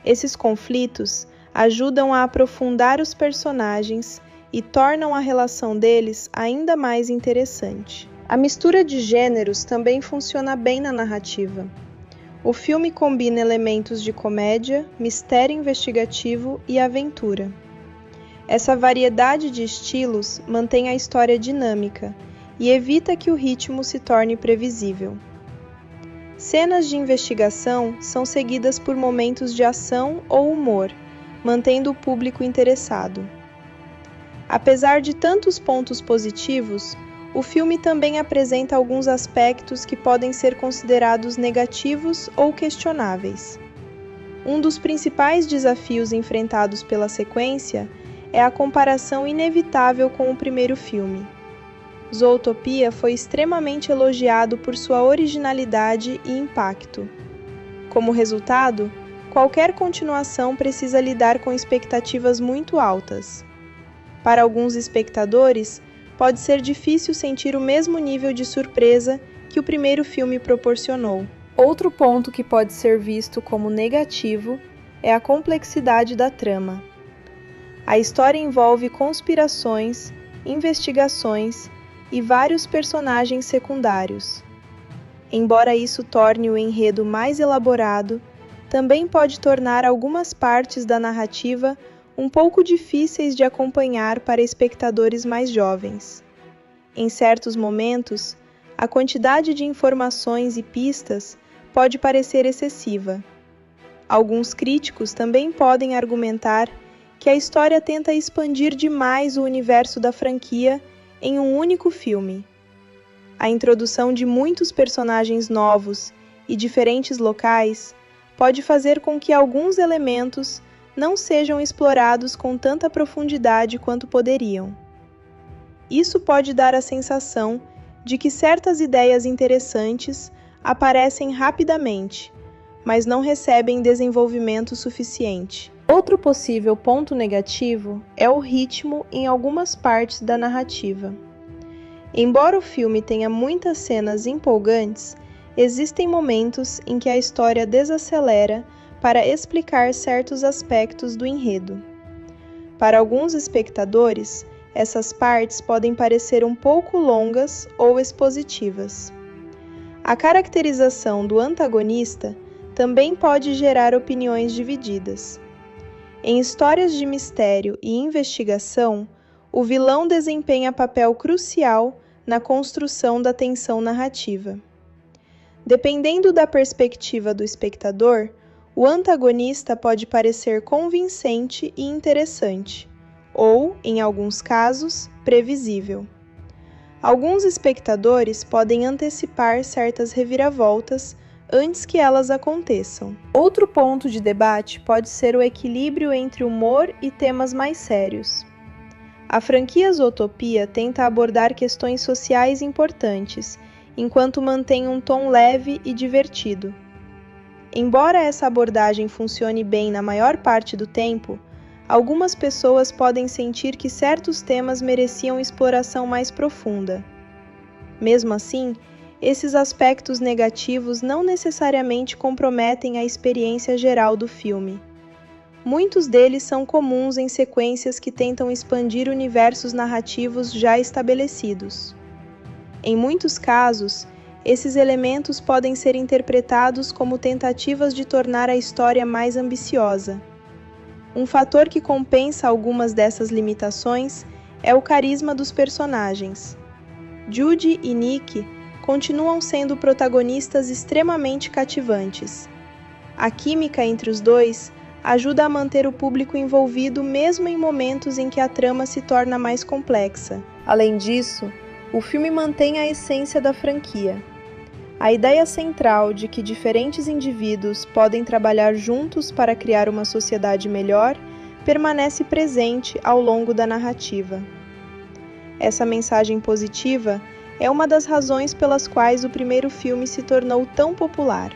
Esses conflitos ajudam a aprofundar os personagens e tornam a relação deles ainda mais interessante. A mistura de gêneros também funciona bem na narrativa. O filme combina elementos de comédia, mistério investigativo e aventura. Essa variedade de estilos mantém a história dinâmica e evita que o ritmo se torne previsível. Cenas de investigação são seguidas por momentos de ação ou humor, mantendo o público interessado. Apesar de tantos pontos positivos, o filme também apresenta alguns aspectos que podem ser considerados negativos ou questionáveis. Um dos principais desafios enfrentados pela sequência é a comparação inevitável com o primeiro filme. Zootopia foi extremamente elogiado por sua originalidade e impacto. Como resultado, qualquer continuação precisa lidar com expectativas muito altas. Para alguns espectadores, pode ser difícil sentir o mesmo nível de surpresa que o primeiro filme proporcionou. Outro ponto que pode ser visto como negativo é a complexidade da trama. A história envolve conspirações, investigações e vários personagens secundários. Embora isso torne o enredo mais elaborado, também pode tornar algumas partes da narrativa um pouco difíceis de acompanhar para espectadores mais jovens. Em certos momentos, a quantidade de informações e pistas pode parecer excessiva. Alguns críticos também podem argumentar que a história tenta expandir demais o universo da franquia em um único filme. A introdução de muitos personagens novos e diferentes locais pode fazer com que alguns elementos não sejam explorados com tanta profundidade quanto poderiam. Isso pode dar a sensação de que certas ideias interessantes aparecem rapidamente, mas não recebem desenvolvimento suficiente. Outro possível ponto negativo é o ritmo em algumas partes da narrativa. Embora o filme tenha muitas cenas empolgantes, existem momentos em que a história desacelera para explicar certos aspectos do enredo. Para alguns espectadores, essas partes podem parecer um pouco longas ou expositivas. A caracterização do antagonista também pode gerar opiniões divididas. Em histórias de mistério e investigação, o vilão desempenha papel crucial na construção da tensão narrativa. Dependendo da perspectiva do espectador, o antagonista pode parecer convincente e interessante, ou, em alguns casos, previsível. Alguns espectadores podem antecipar certas reviravoltas antes que elas aconteçam. Outro ponto de debate pode ser o equilíbrio entre humor e temas mais sérios. A franquia Zootopia tenta abordar questões sociais importantes, enquanto mantém um tom leve e divertido. Embora essa abordagem funcione bem na maior parte do tempo, algumas pessoas podem sentir que certos temas mereciam exploração mais profunda. Mesmo assim, esses aspectos negativos não necessariamente comprometem a experiência geral do filme. Muitos deles são comuns em sequências que tentam expandir universos narrativos já estabelecidos. Em muitos casos, esses elementos podem ser interpretados como tentativas de tornar a história mais ambiciosa. Um fator que compensa algumas dessas limitações é o carisma dos personagens. Judy e Nick continuam sendo protagonistas extremamente cativantes. A química entre os dois ajuda a manter o público envolvido mesmo em momentos em que a trama se torna mais complexa. Além disso, o filme mantém a essência da franquia. A ideia central de que diferentes indivíduos podem trabalhar juntos para criar uma sociedade melhor permanece presente ao longo da narrativa. Essa mensagem positiva é uma das razões pelas quais o primeiro filme se tornou tão popular.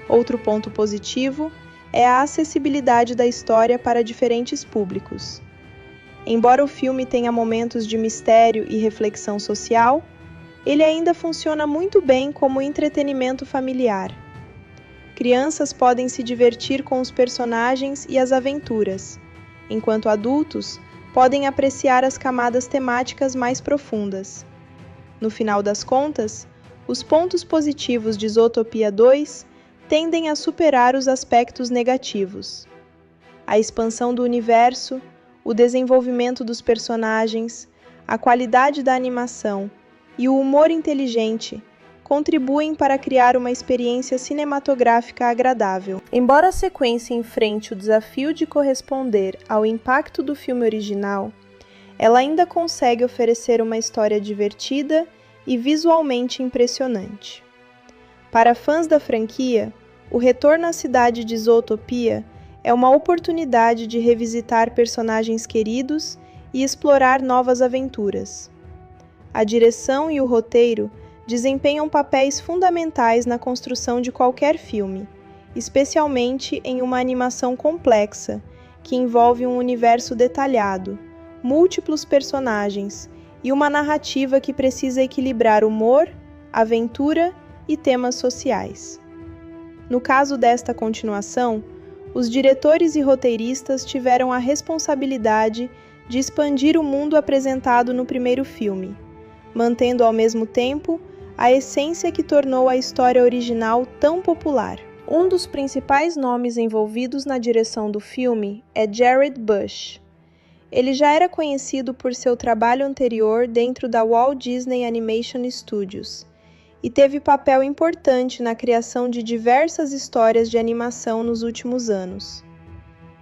Outro ponto positivo é a acessibilidade da história para diferentes públicos. Embora o filme tenha momentos de mistério e reflexão social, ele ainda funciona muito bem como entretenimento familiar. Crianças podem se divertir com os personagens e as aventuras, enquanto adultos podem apreciar as camadas temáticas mais profundas. No final das contas, os pontos positivos de Zootopia 2 tendem a superar os aspectos negativos. A expansão do universo, o desenvolvimento dos personagens, a qualidade da animação e o humor inteligente contribuem para criar uma experiência cinematográfica agradável. Embora a sequência enfrente o desafio de corresponder ao impacto do filme original, ela ainda consegue oferecer uma história divertida e visualmente impressionante. Para fãs da franquia, o retorno à cidade de Zootopia é uma oportunidade de revisitar personagens queridos e explorar novas aventuras. A direção e o roteiro desempenham papéis fundamentais na construção de qualquer filme, especialmente em uma animação complexa, que envolve um universo detalhado, múltiplos personagens e uma narrativa que precisa equilibrar humor, aventura e temas sociais. No caso desta continuação, os diretores e roteiristas tiveram a responsabilidade de expandir o mundo apresentado no primeiro filme, mantendo ao mesmo tempo a essência que tornou a história original tão popular. Um dos principais nomes envolvidos na direção do filme é Jared Bush. Ele já era conhecido por seu trabalho anterior dentro da Walt Disney Animation Studios e teve papel importante na criação de diversas histórias de animação nos últimos anos.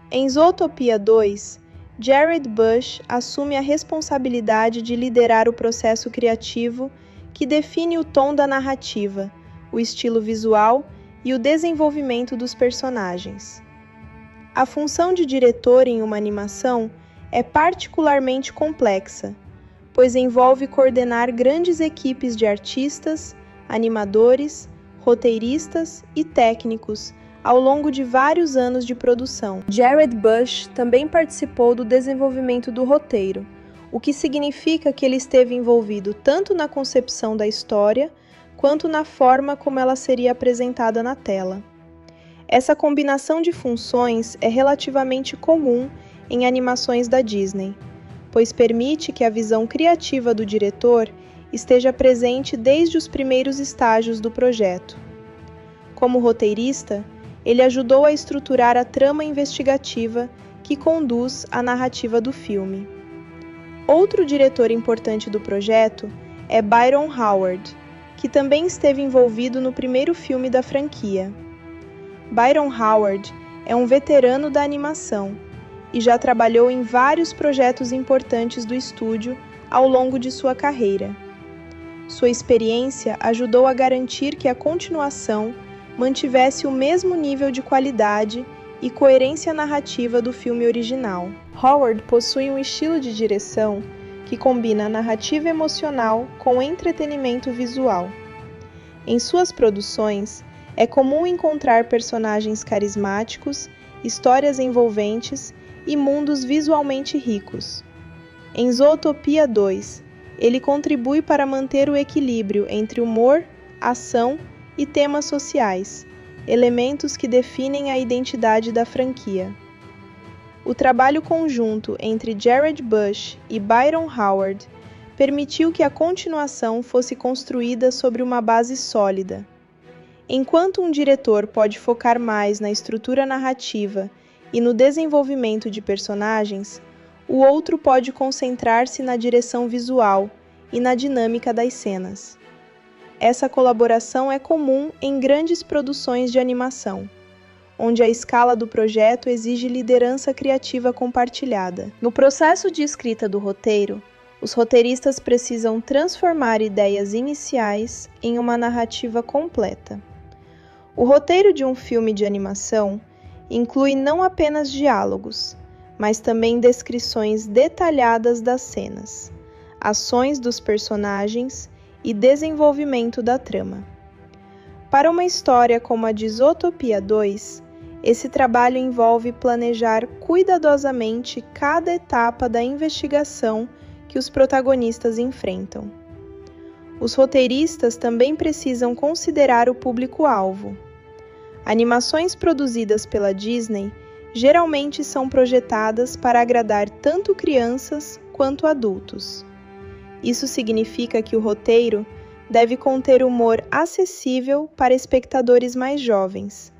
Em Zootopia 2, Jared Bush assume a responsabilidade de liderar o processo criativo que define o tom da narrativa, o estilo visual e o desenvolvimento dos personagens. A função de diretor em uma animação é particularmente complexa, pois envolve coordenar grandes equipes de artistas, animadores, roteiristas e técnicos ao longo de vários anos de produção. Jared Bush também participou do desenvolvimento do roteiro, o que significa que ele esteve envolvido tanto na concepção da história quanto na forma como ela seria apresentada na tela. Essa combinação de funções é relativamente comum em animações da Disney, pois permite que a visão criativa do diretor esteja presente desde os primeiros estágios do projeto. Como roteirista, ele ajudou a estruturar a trama investigativa que conduz à narrativa do filme. Outro diretor importante do projeto é Byron Howard, que também esteve envolvido no primeiro filme da franquia. Byron Howard é um veterano da animação e já trabalhou em vários projetos importantes do estúdio ao longo de sua carreira. Sua experiência ajudou a garantir que a continuação mantivesse o mesmo nível de qualidade e coerência narrativa do filme original. Howard possui um estilo de direção que combina a narrativa emocional com o entretenimento visual. Em suas produções, é comum encontrar personagens carismáticos, histórias envolventes e mundos visualmente ricos. Em Zootopia 2, ele contribui para manter o equilíbrio entre humor, ação e temas sociais, elementos que definem a identidade da franquia. O trabalho conjunto entre Jared Bush e Byron Howard permitiu que a continuação fosse construída sobre uma base sólida. Enquanto um diretor pode focar mais na estrutura narrativa e no desenvolvimento de personagens, o outro pode concentrar-se na direção visual e na dinâmica das cenas. Essa colaboração é comum em grandes produções de animação, onde a escala do projeto exige liderança criativa compartilhada. No processo de escrita do roteiro, os roteiristas precisam transformar ideias iniciais em uma narrativa completa. O roteiro de um filme de animação inclui não apenas diálogos, mas também descrições detalhadas das cenas, ações dos personagens e desenvolvimento da trama. Para uma história como a de Zootopia 2, esse trabalho envolve planejar cuidadosamente cada etapa da investigação que os protagonistas enfrentam. Os roteiristas também precisam considerar o público-alvo. Animações produzidas pela Disney geralmente são projetadas para agradar tanto crianças quanto adultos. Isso significa que o roteiro deve conter humor acessível para espectadores mais jovens,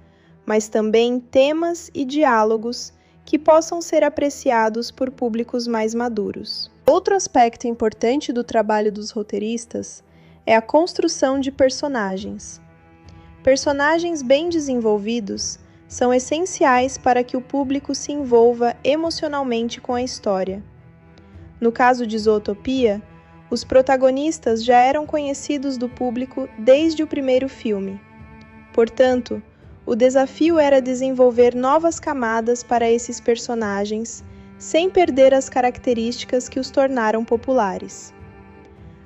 mas também temas e diálogos que possam ser apreciados por públicos mais maduros. Outro aspecto importante do trabalho dos roteiristas é a construção de personagens. Personagens bem desenvolvidos são essenciais para que o público se envolva emocionalmente com a história. No caso de Zootopia, os protagonistas já eram conhecidos do público desde o primeiro filme. Portanto, o desafio era desenvolver novas camadas para esses personagens, sem perder as características que os tornaram populares.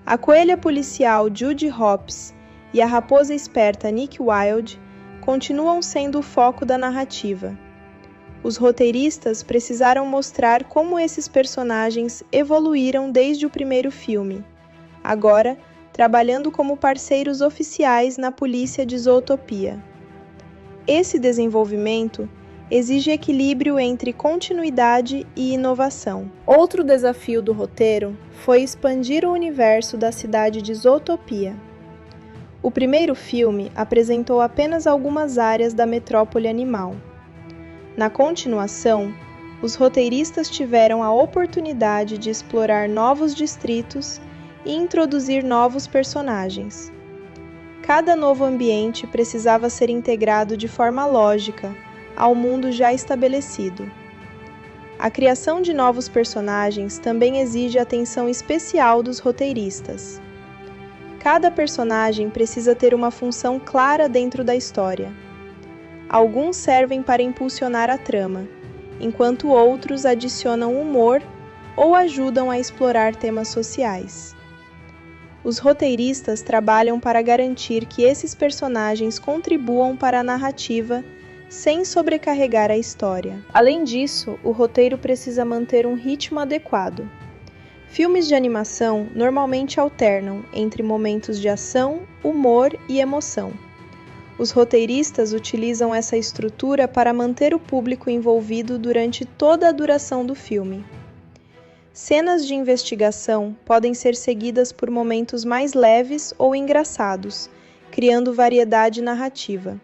A coelha policial Judy Hopps e a raposa esperta Nick Wilde continuam sendo o foco da narrativa. Os roteiristas precisaram mostrar como esses personagens evoluíram desde o primeiro filme, agora trabalhando como parceiros oficiais na polícia de Zootopia. Esse desenvolvimento exige equilíbrio entre continuidade e inovação. Outro desafio do roteiro foi expandir o universo da cidade de Zootopia. O primeiro filme apresentou apenas algumas áreas da metrópole animal. Na continuação, os roteiristas tiveram a oportunidade de explorar novos distritos e introduzir novos personagens. Cada novo ambiente precisava ser integrado de forma lógica ao mundo já estabelecido. A criação de novos personagens também exige atenção especial dos roteiristas. Cada personagem precisa ter uma função clara dentro da história. Alguns servem para impulsionar a trama, enquanto outros adicionam humor ou ajudam a explorar temas sociais. Os roteiristas trabalham para garantir que esses personagens contribuam para a narrativa sem sobrecarregar a história. Além disso, o roteiro precisa manter um ritmo adequado. Filmes de animação normalmente alternam entre momentos de ação, humor e emoção. Os roteiristas utilizam essa estrutura para manter o público envolvido durante toda a duração do filme. Cenas de investigação podem ser seguidas por momentos mais leves ou engraçados, criando variedade narrativa.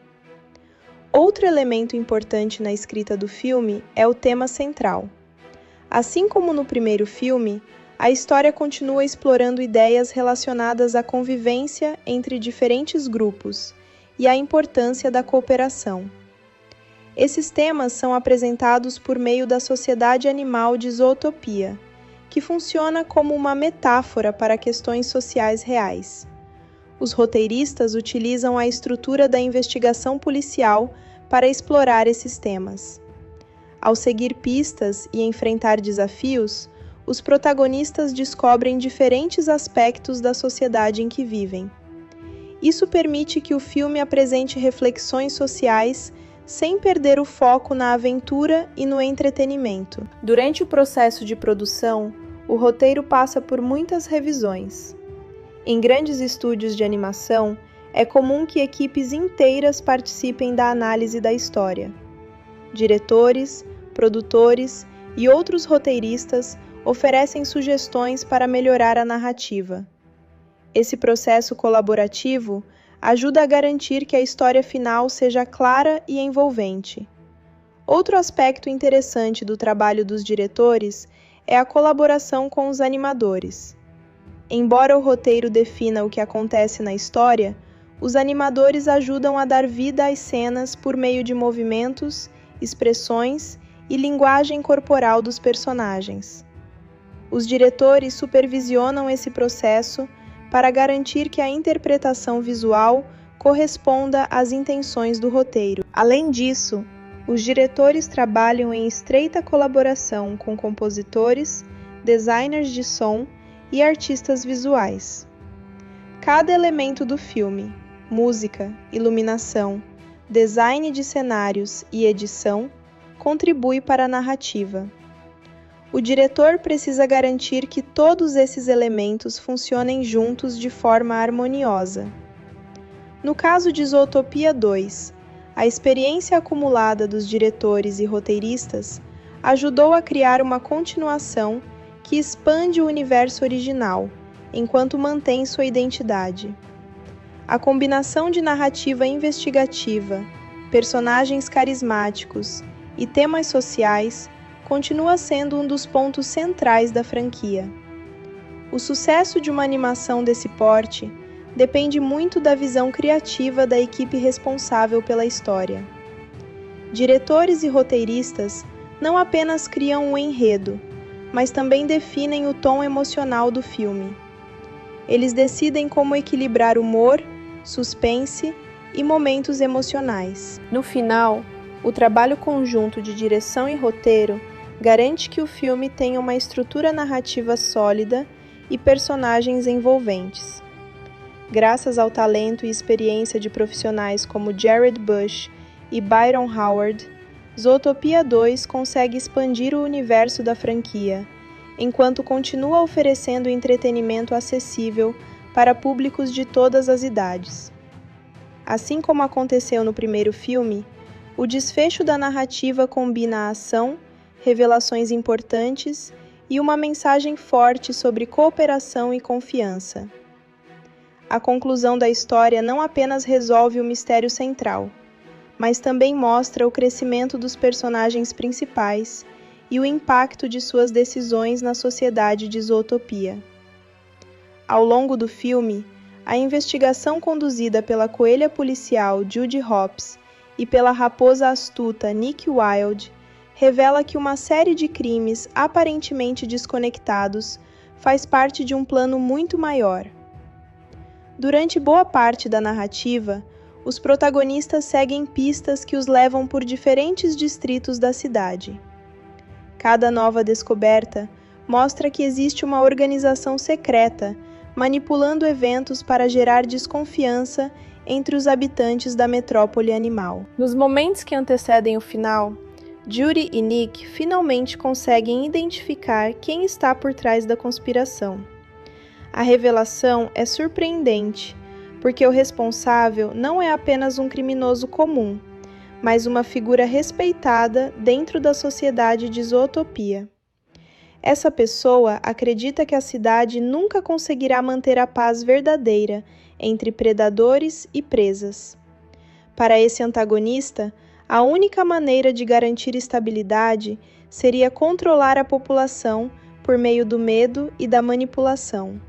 Outro elemento importante na escrita do filme é o tema central. Assim como no primeiro filme, a história continua explorando ideias relacionadas à convivência entre diferentes grupos e à importância da cooperação. Esses temas são apresentados por meio da sociedade animal de Zootopia, que funciona como uma metáfora para questões sociais reais. Os roteiristas utilizam a estrutura da investigação policial para explorar esses temas. Ao seguir pistas e enfrentar desafios, os protagonistas descobrem diferentes aspectos da sociedade em que vivem. Isso permite que o filme apresente reflexões sociais sem perder o foco na aventura e no entretenimento. Durante o processo de produção, o roteiro passa por muitas revisões. Em grandes estúdios de animação, é comum que equipes inteiras participem da análise da história. Diretores, produtores e outros roteiristas oferecem sugestões para melhorar a narrativa. Esse processo colaborativo ajuda a garantir que a história final seja clara e envolvente. Outro aspecto interessante do trabalho dos diretores é a colaboração com os animadores. Embora o roteiro defina o que acontece na história, os animadores ajudam a dar vida às cenas por meio de movimentos, expressões e linguagem corporal dos personagens. Os diretores supervisionam esse processo para garantir que a interpretação visual corresponda às intenções do roteiro. Além disso, os diretores trabalham em estreita colaboração com compositores, designers de som e artistas visuais. Cada elemento do filme, música, iluminação, design de cenários e edição, contribui para a narrativa. O diretor precisa garantir que todos esses elementos funcionem juntos de forma harmoniosa. No caso de Zootopia 2, a experiência acumulada dos diretores e roteiristas ajudou a criar uma continuação que expande o universo original, enquanto mantém sua identidade. A combinação de narrativa investigativa, personagens carismáticos e temas sociais continua sendo um dos pontos centrais da franquia. O sucesso de uma animação desse porte depende muito da visão criativa da equipe responsável pela história. Diretores e roteiristas não apenas criam um enredo, mas também definem o tom emocional do filme. Eles decidem como equilibrar humor, suspense e momentos emocionais. No final, o trabalho conjunto de direção e roteiro garante que o filme tenha uma estrutura narrativa sólida e personagens envolventes. Graças ao talento e experiência de profissionais como Jared Bush e Byron Howard, Zootopia 2 consegue expandir o universo da franquia, enquanto continua oferecendo entretenimento acessível para públicos de todas as idades. Assim como aconteceu no primeiro filme, o desfecho da narrativa combina a ação, revelações importantes e uma mensagem forte sobre cooperação e confiança. a conclusão da história não apenas resolve o mistério central, mas também mostra o crescimento dos personagens principais e o impacto de suas decisões na sociedade de Zootopia. Ao longo do filme, a investigação conduzida pela coelha policial Judy Hopps e pela raposa astuta Nick Wilde revela que uma série de crimes aparentemente desconectados faz parte de um plano muito maior. Durante boa parte da narrativa, os protagonistas seguem pistas que os levam por diferentes distritos da cidade. Cada nova descoberta mostra que existe uma organização secreta manipulando eventos para gerar desconfiança entre os habitantes da metrópole animal. Nos momentos que antecedem o final, Judy e Nick finalmente conseguem identificar quem está por trás da conspiração. A revelação é surpreendente, porque o responsável não é apenas um criminoso comum, mas uma figura respeitada dentro da sociedade de Zootopia. Essa pessoa acredita que a cidade nunca conseguirá manter a paz verdadeira entre predadores e presas. Para esse antagonista, a única maneira de garantir estabilidade seria controlar a população por meio do medo e da manipulação.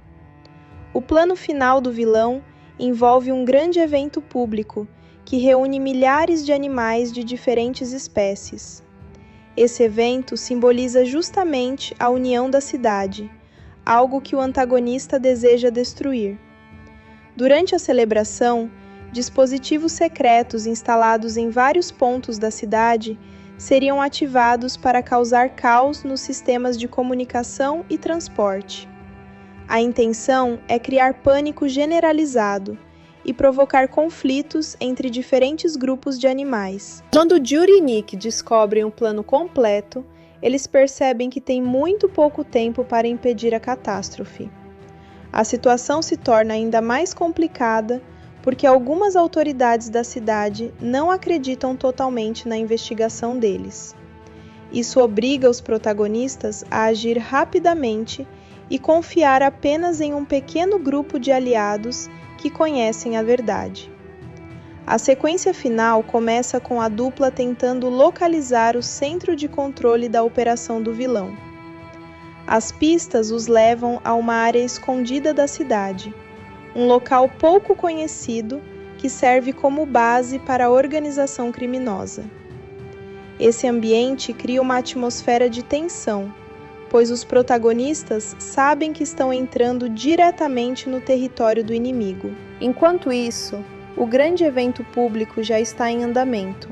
O plano final do vilão envolve um grande evento público que reúne milhares de animais de diferentes espécies. Esse evento simboliza justamente a união da cidade, algo que o antagonista deseja destruir. Durante a celebração, dispositivos secretos instalados em vários pontos da cidade seriam ativados para causar caos nos sistemas de comunicação e transporte. A intenção é criar pânico generalizado e provocar conflitos entre diferentes grupos de animais. Quando Judy e Nick descobrem o plano completo, eles percebem que tem muito pouco tempo para impedir a catástrofe. A situação se torna ainda mais complicada porque algumas autoridades da cidade não acreditam totalmente na investigação deles. Isso obriga os protagonistas a agir rapidamente e confiar apenas em um pequeno grupo de aliados que conhecem a verdade. A sequência final começa com a dupla tentando localizar o centro de controle da operação do vilão. As pistas os levam a uma área escondida da cidade, um local pouco conhecido que serve como base para a organização criminosa. Esse ambiente cria uma atmosfera de tensão, pois os protagonistas sabem que estão entrando diretamente no território do inimigo. Enquanto isso, o grande evento público já está em andamento.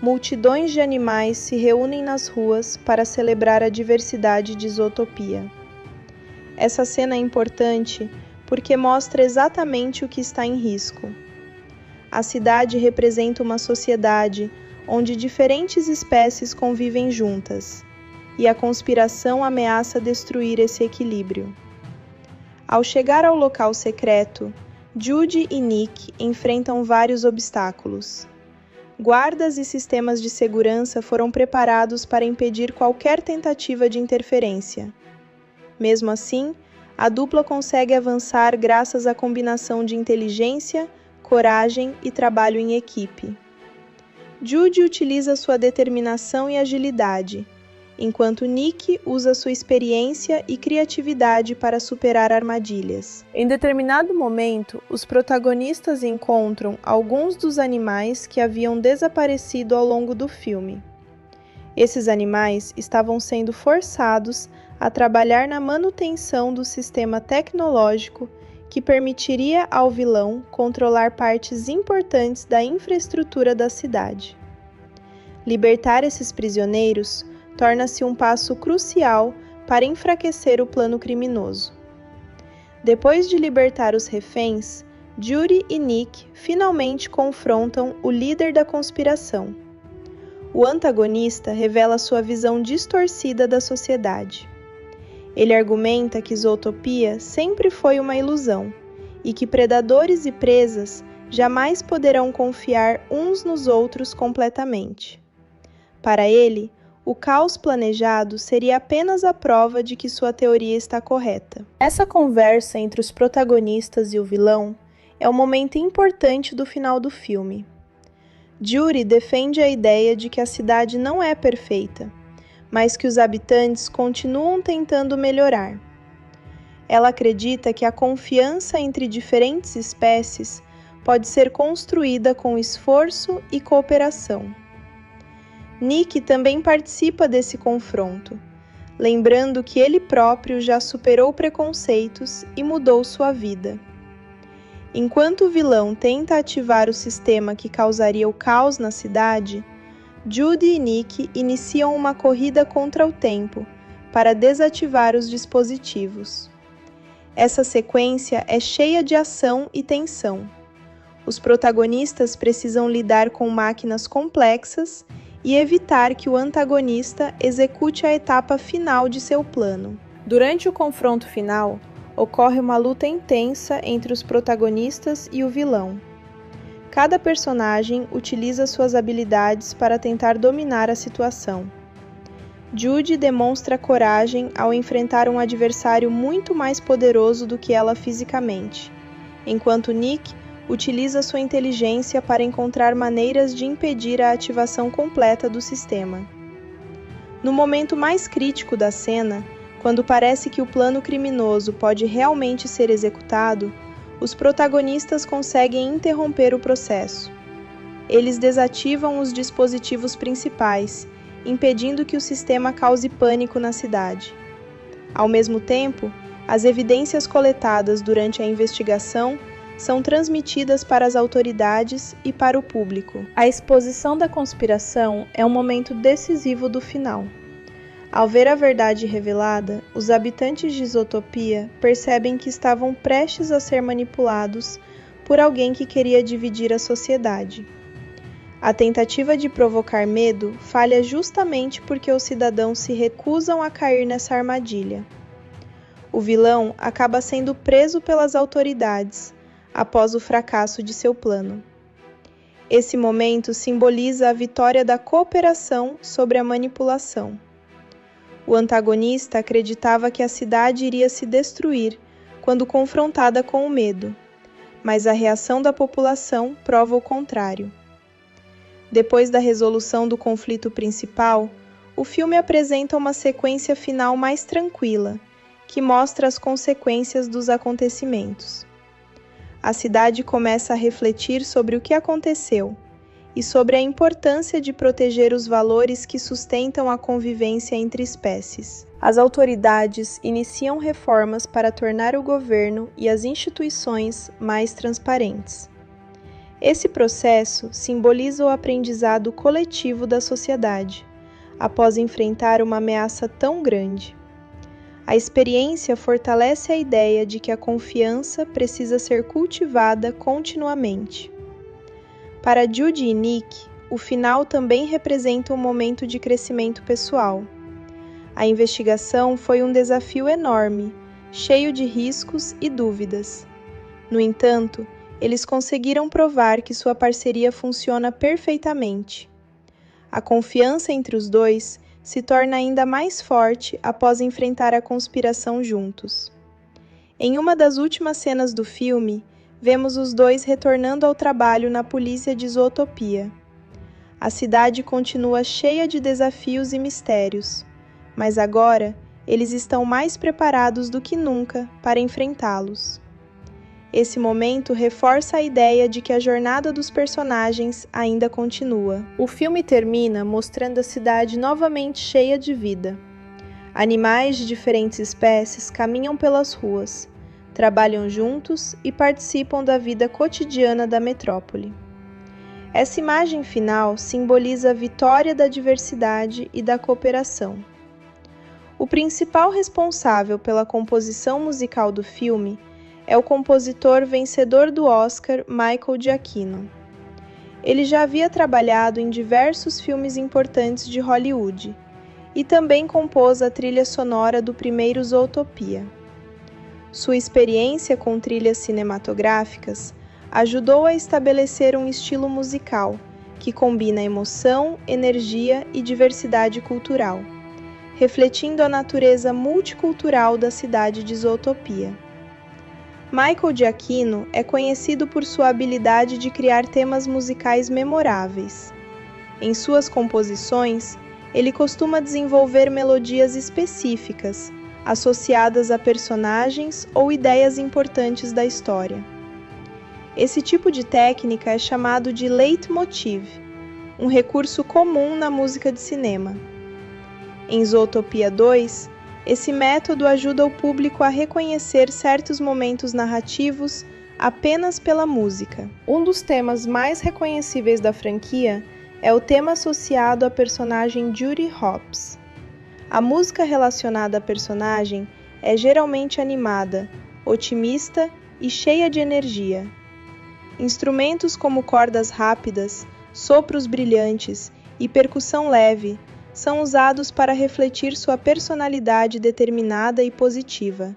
Multidões de animais se reúnem nas ruas para celebrar a diversidade de Zootopia. Essa cena é importante porque mostra exatamente o que está em risco. A cidade representa uma sociedade onde diferentes espécies convivem juntas, e a conspiração ameaça destruir esse equilíbrio. Ao chegar ao local secreto, Judy e Nick enfrentam vários obstáculos. Guardas e sistemas de segurança foram preparados para impedir qualquer tentativa de interferência. Mesmo assim, a dupla consegue avançar graças à combinação de inteligência, coragem e trabalho em equipe. Judy utiliza sua determinação e agilidade, enquanto Nick usa sua experiência e criatividade para superar armadilhas. Em determinado momento, os protagonistas encontram alguns dos animais que haviam desaparecido ao longo do filme. Esses animais estavam sendo forçados a trabalhar na manutenção do sistema tecnológico que permitiria ao vilão controlar partes importantes da infraestrutura da cidade. Libertar esses prisioneiros torna-se um passo crucial para enfraquecer o plano criminoso. Depois de libertar os reféns, Judy e Nick finalmente confrontam o líder da conspiração. O antagonista revela sua visão distorcida da sociedade. Ele argumenta que Zootopia sempre foi uma ilusão e que predadores e presas jamais poderão confiar uns nos outros completamente. Para ele, o caos planejado seria apenas a prova de que sua teoria está correta. Essa conversa entre os protagonistas e o vilão é um momento importante do final do filme. Judy defende a ideia de que a cidade não é perfeita, mas que os habitantes continuam tentando melhorar. Ela acredita que a confiança entre diferentes espécies pode ser construída com esforço e cooperação. Nick também participa desse confronto, lembrando que ele próprio já superou preconceitos e mudou sua vida. Enquanto o vilão tenta ativar o sistema que causaria o caos na cidade, Judy e Nick iniciam uma corrida contra o tempo para desativar os dispositivos. Essa sequência é cheia de ação e tensão. Os protagonistas precisam lidar com máquinas complexas e evitar que o antagonista execute a etapa final de seu plano. Durante o confronto final, ocorre uma luta intensa entre os protagonistas e o vilão. Cada personagem utiliza suas habilidades para tentar dominar a situação. Judy demonstra coragem ao enfrentar um adversário muito mais poderoso do que ela fisicamente, enquanto Nick utiliza sua inteligência para encontrar maneiras de impedir a ativação completa do sistema. No momento mais crítico da cena, quando parece que o plano criminoso pode realmente ser executado, os protagonistas conseguem interromper o processo. Eles desativam os dispositivos principais, impedindo que o sistema cause pânico na cidade. Ao mesmo tempo, as evidências coletadas durante a investigação são transmitidas para as autoridades e para o público. A exposição da conspiração é um momento decisivo do final. Ao ver a verdade revelada, os habitantes de Zootopia percebem que estavam prestes a ser manipulados por alguém que queria dividir a sociedade. A tentativa de provocar medo falha justamente porque os cidadãos se recusam a cair nessa armadilha. O vilão acaba sendo preso pelas autoridades após o fracasso de seu plano. Esse momento simboliza a vitória da cooperação sobre a manipulação. O antagonista acreditava que a cidade iria se destruir quando confrontada com o medo, mas a reação da população prova o contrário. Depois da resolução do conflito principal, o filme apresenta uma sequência final mais tranquila, que mostra as consequências dos acontecimentos. A cidade começa a refletir sobre o que aconteceu e sobre a importância de proteger os valores que sustentam a convivência entre espécies. As autoridades iniciam reformas para tornar o governo e as instituições mais transparentes. Esse processo simboliza o aprendizado coletivo da sociedade, após enfrentar uma ameaça tão grande. A experiência fortalece a ideia de que a confiança precisa ser cultivada continuamente. Para Judy e Nick, o final também representa um momento de crescimento pessoal. A investigação foi um desafio enorme, cheio de riscos e dúvidas. No entanto, eles conseguiram provar que sua parceria funciona perfeitamente. A confiança entre os dois se torna ainda mais forte após enfrentar a conspiração juntos. Em uma das últimas cenas do filme, vemos os dois retornando ao trabalho na polícia de Zootopia. A cidade continua cheia de desafios e mistérios, mas agora eles estão mais preparados do que nunca para enfrentá-los. Esse momento reforça a ideia de que a jornada dos personagens ainda continua. O filme termina mostrando a cidade novamente cheia de vida. Animais de diferentes espécies caminham pelas ruas, trabalham juntos e participam da vida cotidiana da metrópole. Essa imagem final simboliza a vitória da diversidade e da cooperação. O principal responsável pela composição musical do filme é o compositor vencedor do Oscar Michael Giacchino. Ele já havia trabalhado em diversos filmes importantes de Hollywood e também compôs a trilha sonora do primeiro Zootopia. Sua experiência com trilhas cinematográficas ajudou a estabelecer um estilo musical que combina emoção, energia e diversidade cultural, refletindo a natureza multicultural da cidade de Zootopia. Michael Giacchino é conhecido por sua habilidade de criar temas musicais memoráveis. Em suas composições, ele costuma desenvolver melodias específicas, associadas a personagens ou ideias importantes da história. Esse tipo de técnica é chamado de leitmotiv, um recurso comum na música de cinema. Em Zootopia 2, esse método ajuda o público a reconhecer certos momentos narrativos apenas pela música. Um dos temas mais reconhecíveis da franquia é o tema associado à personagem Judy Hopps. A música relacionada à personagem é geralmente animada, otimista e cheia de energia. Instrumentos como cordas rápidas, sopros brilhantes e percussão leve são usados para refletir sua personalidade determinada e positiva.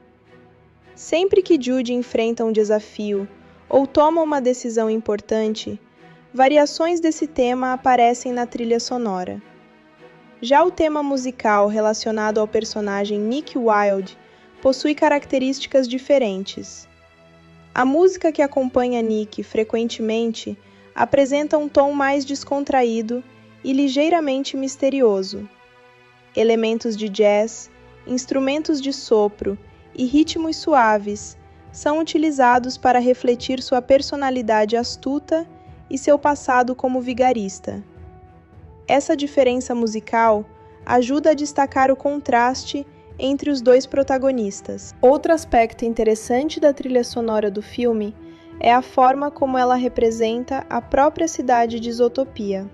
Sempre que Judy enfrenta um desafio ou toma uma decisão importante, variações desse tema aparecem na trilha sonora. Já o tema musical relacionado ao personagem Nick Wilde possui características diferentes. A música que acompanha Nick frequentemente apresenta um tom mais descontraído e ligeiramente misterioso. Elementos de jazz, instrumentos de sopro e ritmos suaves são utilizados para refletir sua personalidade astuta e seu passado como vigarista. Essa diferença musical ajuda a destacar o contraste entre os dois protagonistas. Outro aspecto interessante da trilha sonora do filme é a forma como ela representa a própria cidade de Zootopia.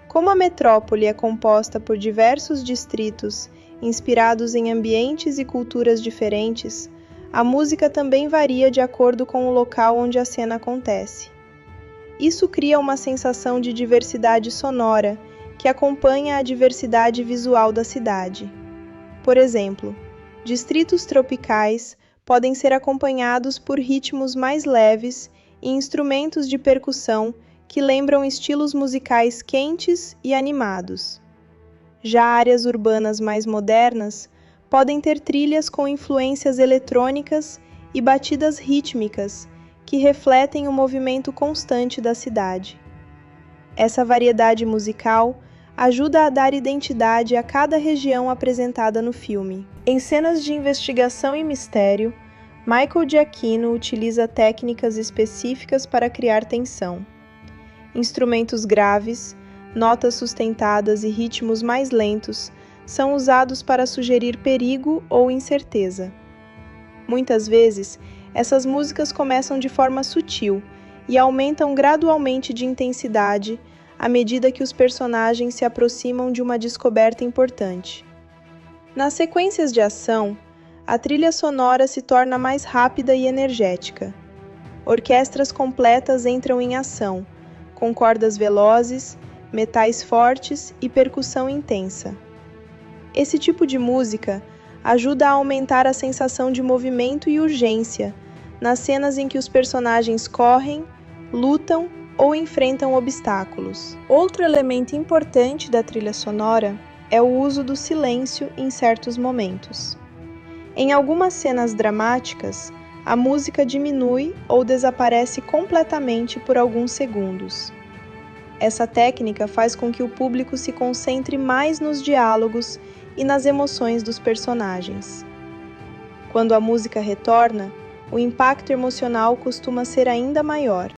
Como a metrópole é composta por diversos distritos inspirados em ambientes e culturas diferentes, a música também varia de acordo com o local onde a cena acontece. Isso cria uma sensação de diversidade sonora que acompanha a diversidade visual da cidade. Por exemplo, distritos tropicais podem ser acompanhados por ritmos mais leves e instrumentos de percussão que lembram estilos musicais quentes e animados. Já áreas urbanas mais modernas podem ter trilhas com influências eletrônicas e batidas rítmicas que refletem o movimento constante da cidade. Essa variedade musical ajuda a dar identidade a cada região apresentada no filme. Em cenas de investigação e mistério, Michael Giacchino utiliza técnicas específicas para criar tensão. Instrumentos graves, notas sustentadas e ritmos mais lentos são usados para sugerir perigo ou incerteza. Muitas vezes, essas músicas começam de forma sutil e aumentam gradualmente de intensidade à medida que os personagens se aproximam de uma descoberta importante. Nas sequências de ação, a trilha sonora se torna mais rápida e energética. Orquestras completas entram em ação, com cordas velozes, metais fortes e percussão intensa. Esse tipo de música ajuda a aumentar a sensação de movimento e urgência nas cenas em que os personagens correm, lutam ou enfrentam obstáculos. Outro elemento importante da trilha sonora é o uso do silêncio em certos momentos. Em algumas cenas dramáticas, a música diminui ou desaparece completamente por alguns segundos. Essa técnica faz com que o público se concentre mais nos diálogos e nas emoções dos personagens. Quando a música retorna, o impacto emocional costuma ser ainda maior.